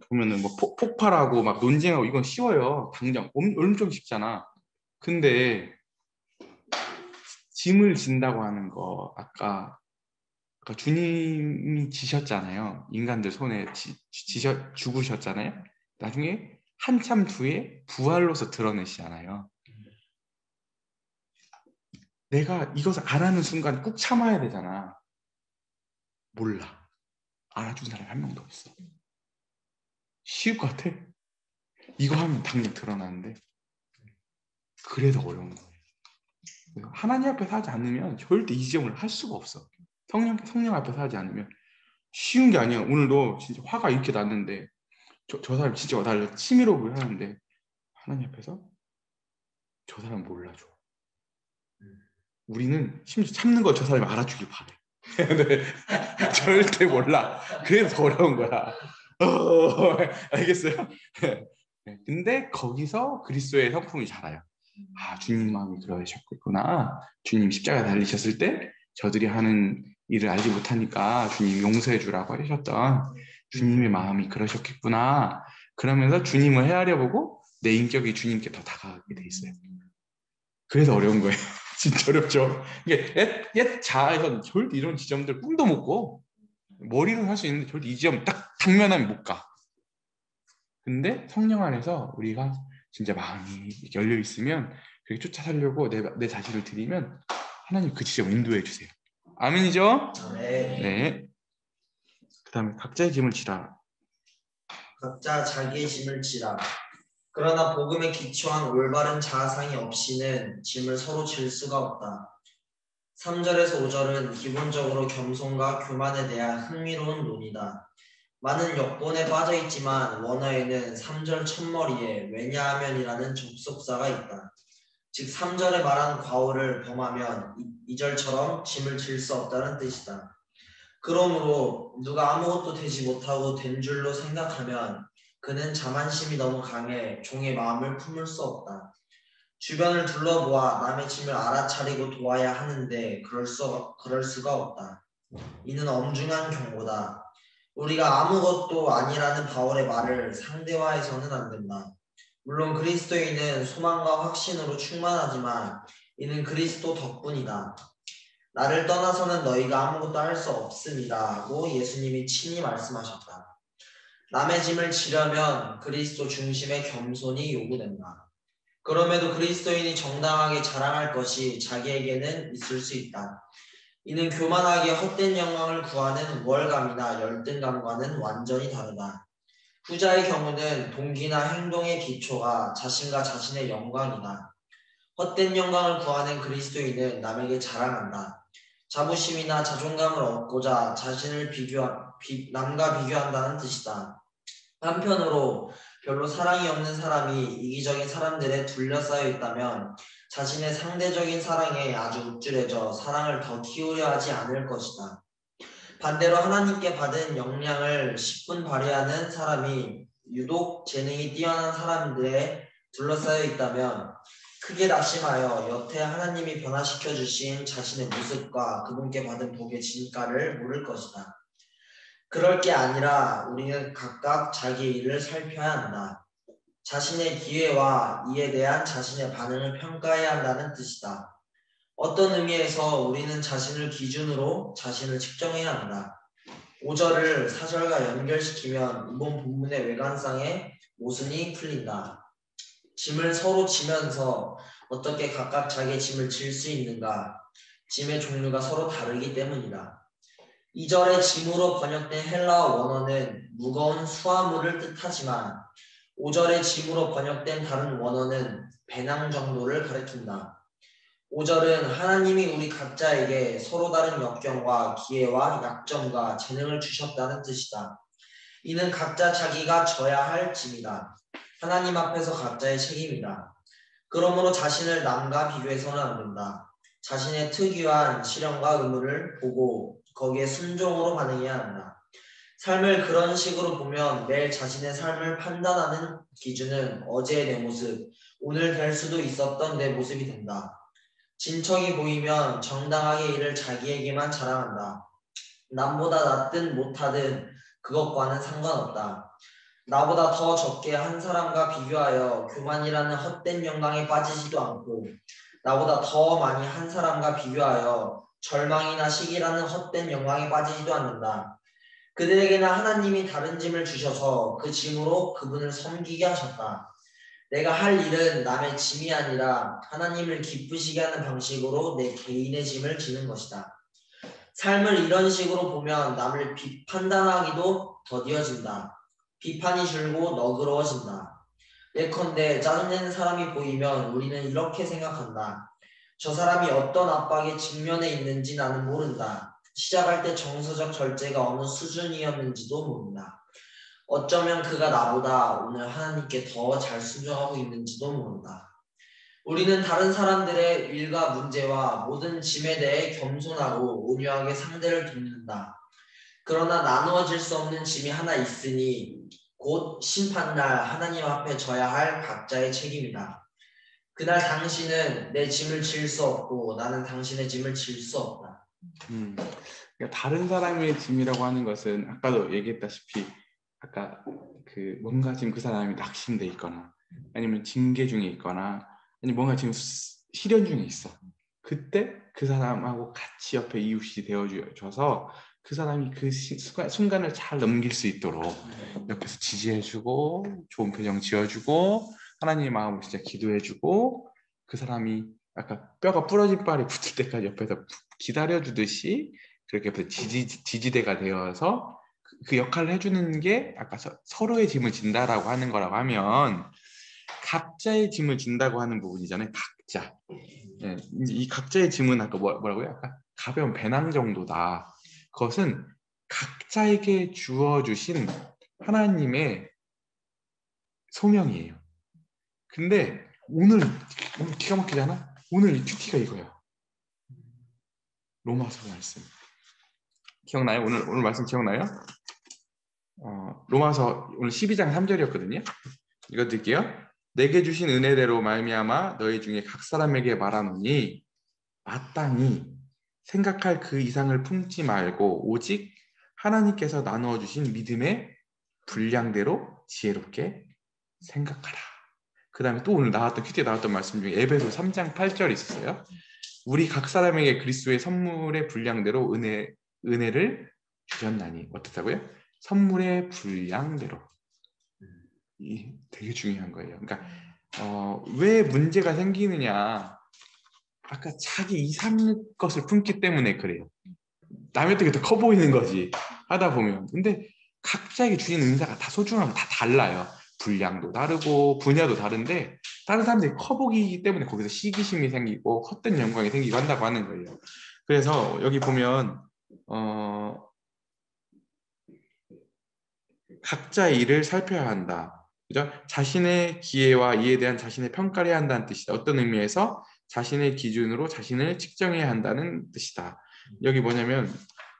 보면은 뭐 폭발하고 막 논쟁하고 이건 쉬워요. 당장 엄청 쉽잖아. 근데 짐을 진다고 하는 거 아까 주님이 지셨잖아요. 인간들 손에 죽으셨잖아요. 나중에 한참 뒤에 부활로서 드러내시잖아요. 내가 이것을 알아는 순간 꾹 참아야 되잖아. 몰라. 알아준 사람이 한 명도 없어. 쉬울 것 같아? 이거 하면 당장 드러나는데 그래서 어려운 거예요. 하나님 앞에서 하지 않으면 절대 이 지점을 할 수가 없어. 성령 앞에서 하지 않으면 쉬운 게 아니야. 오늘도 진짜 화가 이렇게 났는데 저 사람 진짜 와달래 치밀호흡을 하는데 하나님 앞에서 저 사람 몰라줘. 우리는 심지어 참는 거 저 사람이 알아주길 바래. 근데 절대 몰라. 그래서 더 어려운 거야. 알겠어요? 근데 거기서 그리스도의 성품이 자라요. 아, 주님 마음이 그러셨구나. 주님 십자가 달리셨을 때 저들이 하는 일을 알지 못하니까 주님 용서해 주라고 하셨던 주님의 마음이 그러셨겠구나. 그러면서 주님을 헤아려 보고 내 인격이 주님께 더 다가가게 돼 있어요. 그래서 어려운 거예요. 진짜 어렵죠. 이게 옛 자아에서는 절대 이런 지점들 꿈도 못 꿔. 머리로는 할 수 있는데 절대 이 지점 딱 당면하면 못 가. 근데 성령 안에서 우리가 진짜 마음이 열려 있으면 그렇게 쫓아 살려고 내 자신을 드리면 하나님 그 지점을 인도해 주세요. 아멘이죠? 네. 그 다음에 각자의 짐을 지라. 각자 자기의 짐을 지라. 그러나 복음에 기초한 올바른 자아상이 없이는 짐을 서로 질 수가 없다. 3절에서 5절은 기본적으로 겸손과 교만에 대한 흥미로운 논이다. 많은 역본에 빠져있지만 원어에는 3절 첫머리에 왜냐하면이라는 접속사가 있다. 즉 3절에 말한 과오를 범하면 2절처럼 짐을 질 수 없다는 뜻이다. 그러므로 누가 아무것도 되지 못하고 된 줄로 생각하면 그는 자만심이 너무 강해 종의 마음을 품을 수 없다. 주변을 둘러보아 남의 짐을 알아차리고 도와야 하는데 그럴 수가 없다. 이는 엄중한 경고다. 우리가 아무것도 아니라는 바울의 말을 상대화해서는 안 된다. 물론 그리스도인은 소망과 확신으로 충만하지만 이는 그리스도 덕분이다. 나를 떠나서는 너희가 아무것도 할 수 없음이라고 예수님이 친히 말씀하셨다. 남의 짐을 지려면 그리스도 중심의 겸손이 요구된다. 그럼에도 그리스도인이 정당하게 자랑할 것이 자기에게는 있을 수 있다. 이는 교만하게 헛된 영광을 구하는 우월감이나 열등감과는 완전히 다르다. 후자의 경우는 동기나 행동의 기초가 자신과 자신의 영광이나 헛된 영광을 구하는 그리스도인은 남에게 자랑한다. 자부심이나 자존감을 얻고자 자신을 남과 비교한다는 뜻이다. 한편으로 별로 사랑이 없는 사람이 이기적인 사람들에 둘러싸여 있다면 자신의 상대적인 사랑에 아주 우쭐해져 사랑을 더 키우려 하지 않을 것이다. 반대로 하나님께 받은 역량을 10분 발휘하는 사람이 유독 재능이 뛰어난 사람들에 둘러싸여 있다면 크게 낙심하여 여태 하나님이 변화시켜 주신 자신의 모습과 그분께 받은 복의 진가를 물을 것이다. 그럴 게 아니라 우리는 각각 자기의 일을 살펴야 한다. 자신의 기회와 이에 대한 자신의 반응을 평가해야 한다는 뜻이다. 어떤 의미에서 우리는 자신을 기준으로 자신을 측정해야 한다. 5절을 4절과 연결시키면 이번 본문의 외관상의 모순이 풀린다. 짐을 서로 지면서 어떻게 각각 자기의 짐을 질 수 있는가? 짐의 종류가 서로 다르기 때문이다. 2절의 짐으로 번역된 헬라어 원어는 무거운 수화물을 뜻하지만 5절의 짐으로 번역된 다른 원어는 배낭 정도를 가리킨다. 5절은 하나님이 우리 각자에게 서로 다른 역경과 기회와 약점과 재능을 주셨다는 뜻이다. 이는 각자 자기가 져야 할 짐이다. 하나님 앞에서 각자의 책임이다. 그러므로 자신을 남과 비교해서는 안 된다. 자신의 특유한 시련과 의무를 보고 거기에 순종으로 반응해야 한다. 삶을 그런 식으로 보면 매일 자신의 삶을 판단하는 기준은 어제의 내 모습, 오늘 될 수도 있었던 내 모습이 된다. 진척이 보이면 정당하게 이를 자기에게만 자랑한다. 남보다 낫든 못하든 그것과는 상관없다. 나보다 더 적게 한 사람과 비교하여 교만이라는 헛된 영광에 빠지지도 않고 나보다 더 많이 한 사람과 비교하여 절망이나 시기라는 헛된 영광에 빠지지도 않는다. 그들에게는 하나님이 다른 짐을 주셔서 그 짐으로 그분을 섬기게 하셨다. 내가 할 일은 남의 짐이 아니라 하나님을 기쁘시게 하는 방식으로 내 개인의 짐을 지는 것이다. 삶을 이런 식으로 보면 남을 판단하기도 더디어진다. 비판이 줄고 너그러워진다. 예컨대 짜증내는 사람이 보이면 우리는 이렇게 생각한다. 저 사람이 어떤 압박에 직면해 있는지 나는 모른다. 시작할 때 정서적 절제가 어느 수준이었는지도 모른다. 어쩌면 그가 나보다 오늘 하나님께 더 잘 순종하고 있는지도 모른다. 우리는 다른 사람들의 일과 문제와 모든 짐에 대해 겸손하고 온유하게 상대를 돕는다. 그러나 나누어질 수 없는 짐이 하나 있으니 곧 심판날 하나님 앞에 져야 할 각자의 책임이다. 그날 당신은 내 짐을 질 수 없고 나는 당신의 짐을 질 수 없다. 그러니까 다른 사람의 짐이라고 하는 것은 아까도 얘기했다시피 아까 그 뭔가 지금 그 사람이 낙심돼 있거나 아니면 징계 중에 있거나 아니면 뭔가 지금 시련 중에 있어. 그때 그 사람하고 같이 옆에 이웃이 되어줘서 그 사람이 그 순간을 잘 넘길 수 있도록 옆에서 지지해주고 좋은 표정 지어주고 하나님의 마음으로 진짜 기도해주고 그 사람이 아까 뼈가 부러진 발이 붙을 때까지 옆에서 기다려주듯이 그렇게 옆에서 지지대가 되어서 그 역할을 해주는 게 아까 서로의 짐을 진다라고 하는 거라고 하면 각자의 짐을 진다고 하는 부분이잖아요. 각자. 네, 이 각자의 짐은 아까 뭐라고요? 아까 가벼운 배낭 정도다. 그것은 각자에게 주어주신 하나님의 소명이에요. 근데 오늘 기가 막히잖아? 오늘 이 큐티가 이거야. 로마서 말씀. 기억나요? 오늘 말씀 기억나요? 로마서 오늘 12장 3절이었거든요. 이거 드릴게요. 내게 주신 은혜대로 말미암아 너희 중에 각 사람에게 말하노니 마땅히 생각할 그 이상을 품지 말고 오직 하나님께서 나누어 주신 믿음의 분량대로 지혜롭게 생각하라. 그 다음에 또 오늘 큐티에 나왔던 말씀 중에 에베소 3장 8절 있었어요. 우리 각 사람에게 그리스도의 선물의 분량대로 은혜를 주셨나니 어떻다고요? 선물의 분량대로. 이 되게 중요한 거예요. 그러니까 왜 문제가 생기느냐? 아까 자기 2, 3 것을 품기 때문에 그래요. 남의 뜻이 더 커 보이는 거지 하다 보면. 근데 각자에게 주신 은사가 다 소중하고 다 달라요. 분량도 다르고 분야도 다른데 다른 사람들이 커 보이기 때문에 거기서 시기심이 생기고 헛된 영광이 생기고 한다고 하는 거예요. 그래서 여기 보면 각자의 일을 살펴야 한다. 그죠? 자신의 기회와 이에 대한 자신의 평가를 해야 한다는 뜻이다. 어떤 의미에서 자신의 기준으로 자신을 측정해야 한다는 뜻이다. 여기 뭐냐면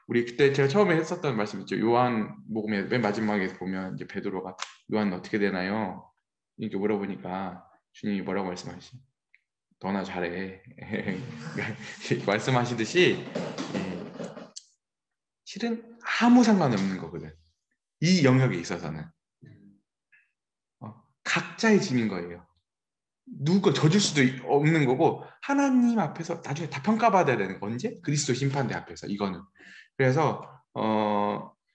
우리 그때 제가 처음에 했었던 말씀 있죠. 요한복음의 맨 마지막에 보면 이제 베드로가 요한은 어떻게 되나요? 이렇게 물어보니까 주님이 뭐라고 말씀하시지? 너나 잘해. 말씀하시듯이 실은 아무 상관없는 거거든. 이 영역에 있어서는 각자의 짐인 거예요. 누가 져줄 수도 없는 거고 하나님 앞에서 나중에 다 평가받아야 되는 거. 언제? 그리스도 심판대 앞에서. 이거는 그래서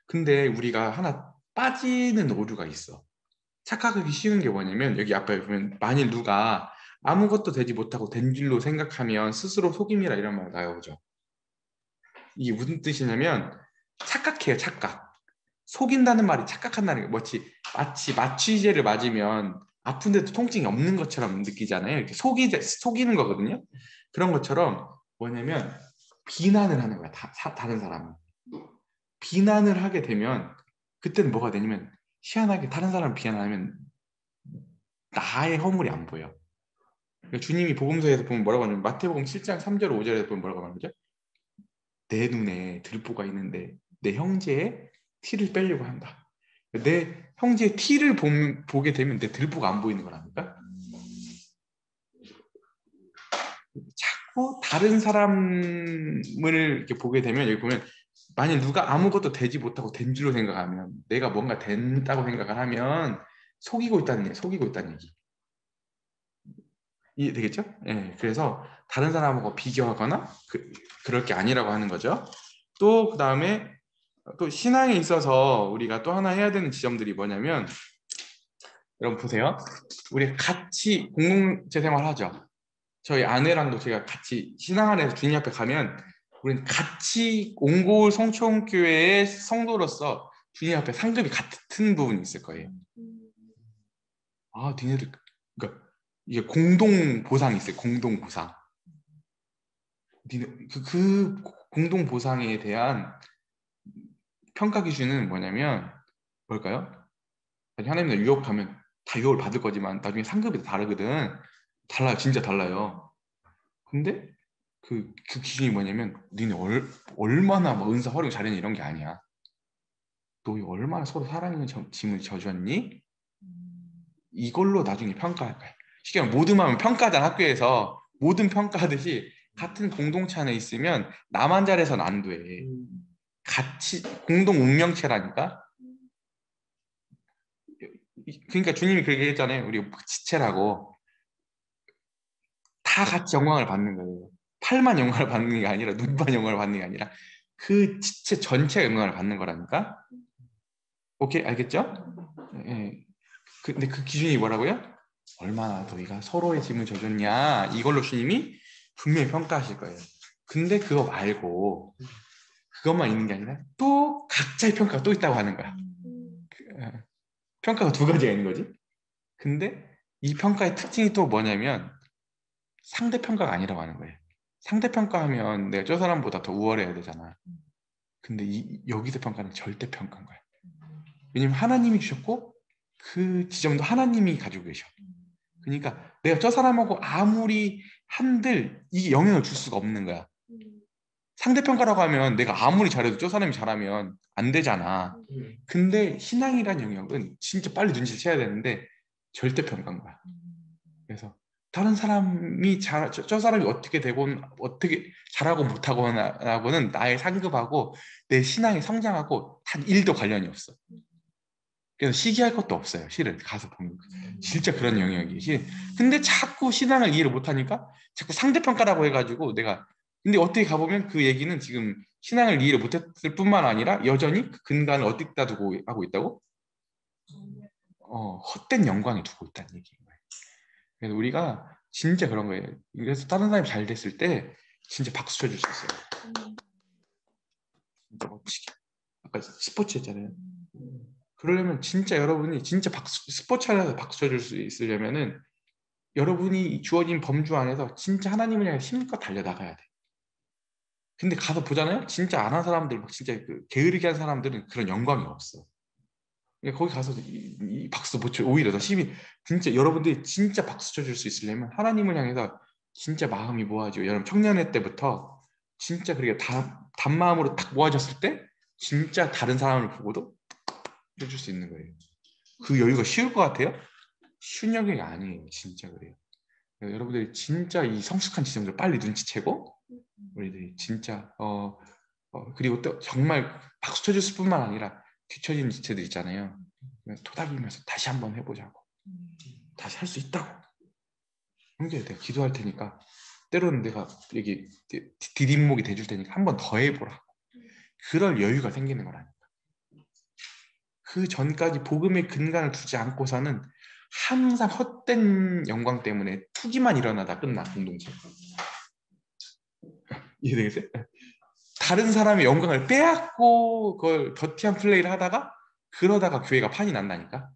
근데 우리가 하나 빠지는 오류가 있어. 착각하기 쉬운 게 뭐냐면 여기 앞에 보면 만일 누가 아무것도 되지 못하고 된 줄로 생각하면 스스로 속임이라 이런 말 나오죠. 이게 무슨 뜻이냐면 착각해요. 착각. 속인다는 말이 착각한다는 게 마치 마취제를 맞으면 아픈데도 통증이 없는 것처럼 느끼잖아요. 이렇게 속이는 거거든요. 그런 것처럼 뭐냐면 비난을 하는 거야. 다른 사람은. 비난을 하게 되면 그때는 뭐가 되냐면 희한하게 다른 사람을 비난하면 나의 허물이 안 보여. 그러니까 주님이 복음서에서 보면 뭐라고 하냐면 마태복음 7장 3절 5절에서 보면 뭐라고 하는 거죠? 내 눈에 들보가 있는데 내 형제의 티를 빼려고 한다. 내 형제의 티를 보게 되면 내 들보가 안 보이는 거라니까. 자꾸 다른 사람을 이렇게 보게 되면 여기 보면 만약 누가 아무것도 되지 못하고 된 줄로 생각하면 내가 뭔가 된다고 생각을 하면 속이고 있다는 얘기. 이해되겠죠? 예, 그래서 다른 사람하고 비교하거나 그럴 게 아니라고 하는 거죠. 또 그 다음에 또 신앙에 있어서 우리가 또 하나 해야 되는 지점들이 뭐냐면 여러분 보세요. 우리 같이 공동체 생활하죠. 저희 아내랑도 제가 같이 신앙 안에서 주님 앞에 가면 우리는 같이 옹골 성촌교회의 성도로서 주님 앞에 상급이 같은 부분이 있을 거예요. 아, 니네들 그러니까 이게 공동 보상이 있어요. 공동 보상. 그 공동 보상에 대한 평가 기준은 뭐냐면 뭘까요? 하나님은 유혹 가면 다 유혹을 받을 거지만 나중에 상급이 다르거든. 달라요. 진짜 달라요. 근데 그 기준이 뭐냐면 니네 얼마나 뭐 은사 활용 잘했니 이런 게 아니야. 너 얼마나 서로 사랑하는 짐을 져줬니? 이걸로 나중에 평가할 거야. 쉽게 말하면 모든 마음 평가단 학교에서 모든 평가하듯이 같은 공동체 안에 있으면 나만 잘해서는 안 돼. 같이 공동 운명체라니까. 그러니까 주님이 그렇게 했잖아요. 우리 지체라고 다 같이 영광을 받는 거예요. 팔만 영광을 받는 게 아니라 눈만 영광을 받는 게 아니라 그 지체 전체가 영광을 받는 거라니까. 오케이, 알겠죠? 예. 근데 그 기준이 뭐라고요? 얼마나 너희가 서로의 짐을 져줬냐, 이걸로 주님이 분명히 평가하실 거예요. 근데 그거 말고 그것만 있는 게 아니라 또 각자의 평가가 또 있다고 하는 거야. 평가가 두 가지가 있는 거지. 근데 이 평가의 특징이 또 뭐냐면 상대평가가 아니라고 하는 거예요. 상대평가하면 내가 저 사람보다 더 우월해야 되잖아. 근데 여기서 평가는 절대평가인 거야. 왜냐면 하나님이 주셨고 그 지점도 하나님이 가지고 계셔. 그러니까 내가 저 사람하고 아무리 한들 이게 영향을 줄 수가 없는 거야. 상대평가라고 하면 내가 아무리 잘해도 저 사람이 잘하면 안 되잖아. 근데 신앙이란 영역은 진짜 빨리 눈치채야 되는데 절대평가인 거야. 그래서 다른 사람이 저 사람이 어떻게 되건 어떻게 잘하고 못하고는 나의 상급하고 내 신앙이 성장하고 단 1도 관련이 없어. 그래서 시기할 것도 없어요. 실은 가서 보면 진짜 그런 영역이. 근데 자꾸 신앙을 이해를 못하니까 자꾸 상대평가라고 해가지고 내가 근데 어떻게 가보면 그 얘기는 지금 신앙을 이해를 못했을 뿐만 아니라 여전히 그 근간을 어디다 두고 하고 있다고? 헛된 영광에 두고 있다는 얘기인 거예요. 그래서 우리가 진짜 그런 거예요. 그래서 다른 사람이 잘 됐을 때 진짜 박수 쳐줄 수 있어요. 진짜 멋지게. 아까 스포츠 했잖아요. 그러려면 진짜 여러분이 진짜 스포츠 안에서 박수 쳐줄 수 있으려면은 여러분이 주어진 범주 안에서 진짜 하나님을 향해 힘껏 달려나가야 돼. 근데 가서 보잖아요. 진짜 안 한 사람들, 막 진짜 그 게으르게 한 사람들은 그런 영광이 없어. 그러니까 거기 가서 이 박수 못 쳐. 오히려 더 힘이 진짜 여러분들이 진짜 박수 쳐줄 수 있으려면 하나님을 향해서 진짜 마음이 모아지고 여러분 청년회 때부터 진짜 그렇게 단마음으로 딱 모아졌을 때 진짜 다른 사람을 보고도 해줄 수 있는 거예요. 그 여유가 쉬울 것 같아요? 쉬운 영역이 아니에요. 진짜 그래요. 여러분들이 진짜 이 성숙한 지점들 빨리 눈치채고 우리들이 진짜 그리고 또 정말 박수 쳐줬을 뿐만 아니라 뒤처진 지체들 있잖아요. 토닥이면서 다시 한번 해보자고, 다시 할 수 있다고. 그게 내가 기도할 테니까 때로는 내가 여기 디딤목이 돼줄 테니까 한번 더 해보라고. 그럴 여유가 생기는 거라니까. 그 전까지 복음의 근간을 두지 않고서는 항상 헛된 영광 때문에 투기만 일어나다 끝나 공동체. 이해되겠어요? 다른 사람의 영광을 빼앗고 그걸 더티한 플레이를 하다가 그러다가 교회가 판이 난다니까.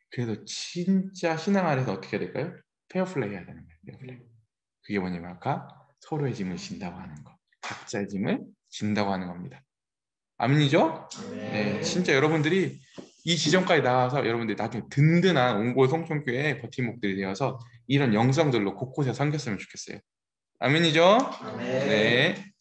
그래서 진짜 신앙 안에서 어떻게 해야 될까요? 페어플레이 해야 되는 거예요. 페어플레이. 그게 뭐냐면 아까 서로의 짐을 진다고 하는 거, 각자의 짐을 진다고 하는 겁니다. 아멘이죠? 네, 진짜 여러분들이 이 지점까지 나와서 여러분들이 나중에 든든한 옹골 성촌교회의 버팀목들이 되어서 이런 영성들로 곳곳에 섬겼으면 좋겠어요. 아멘이죠? 아멘. 네.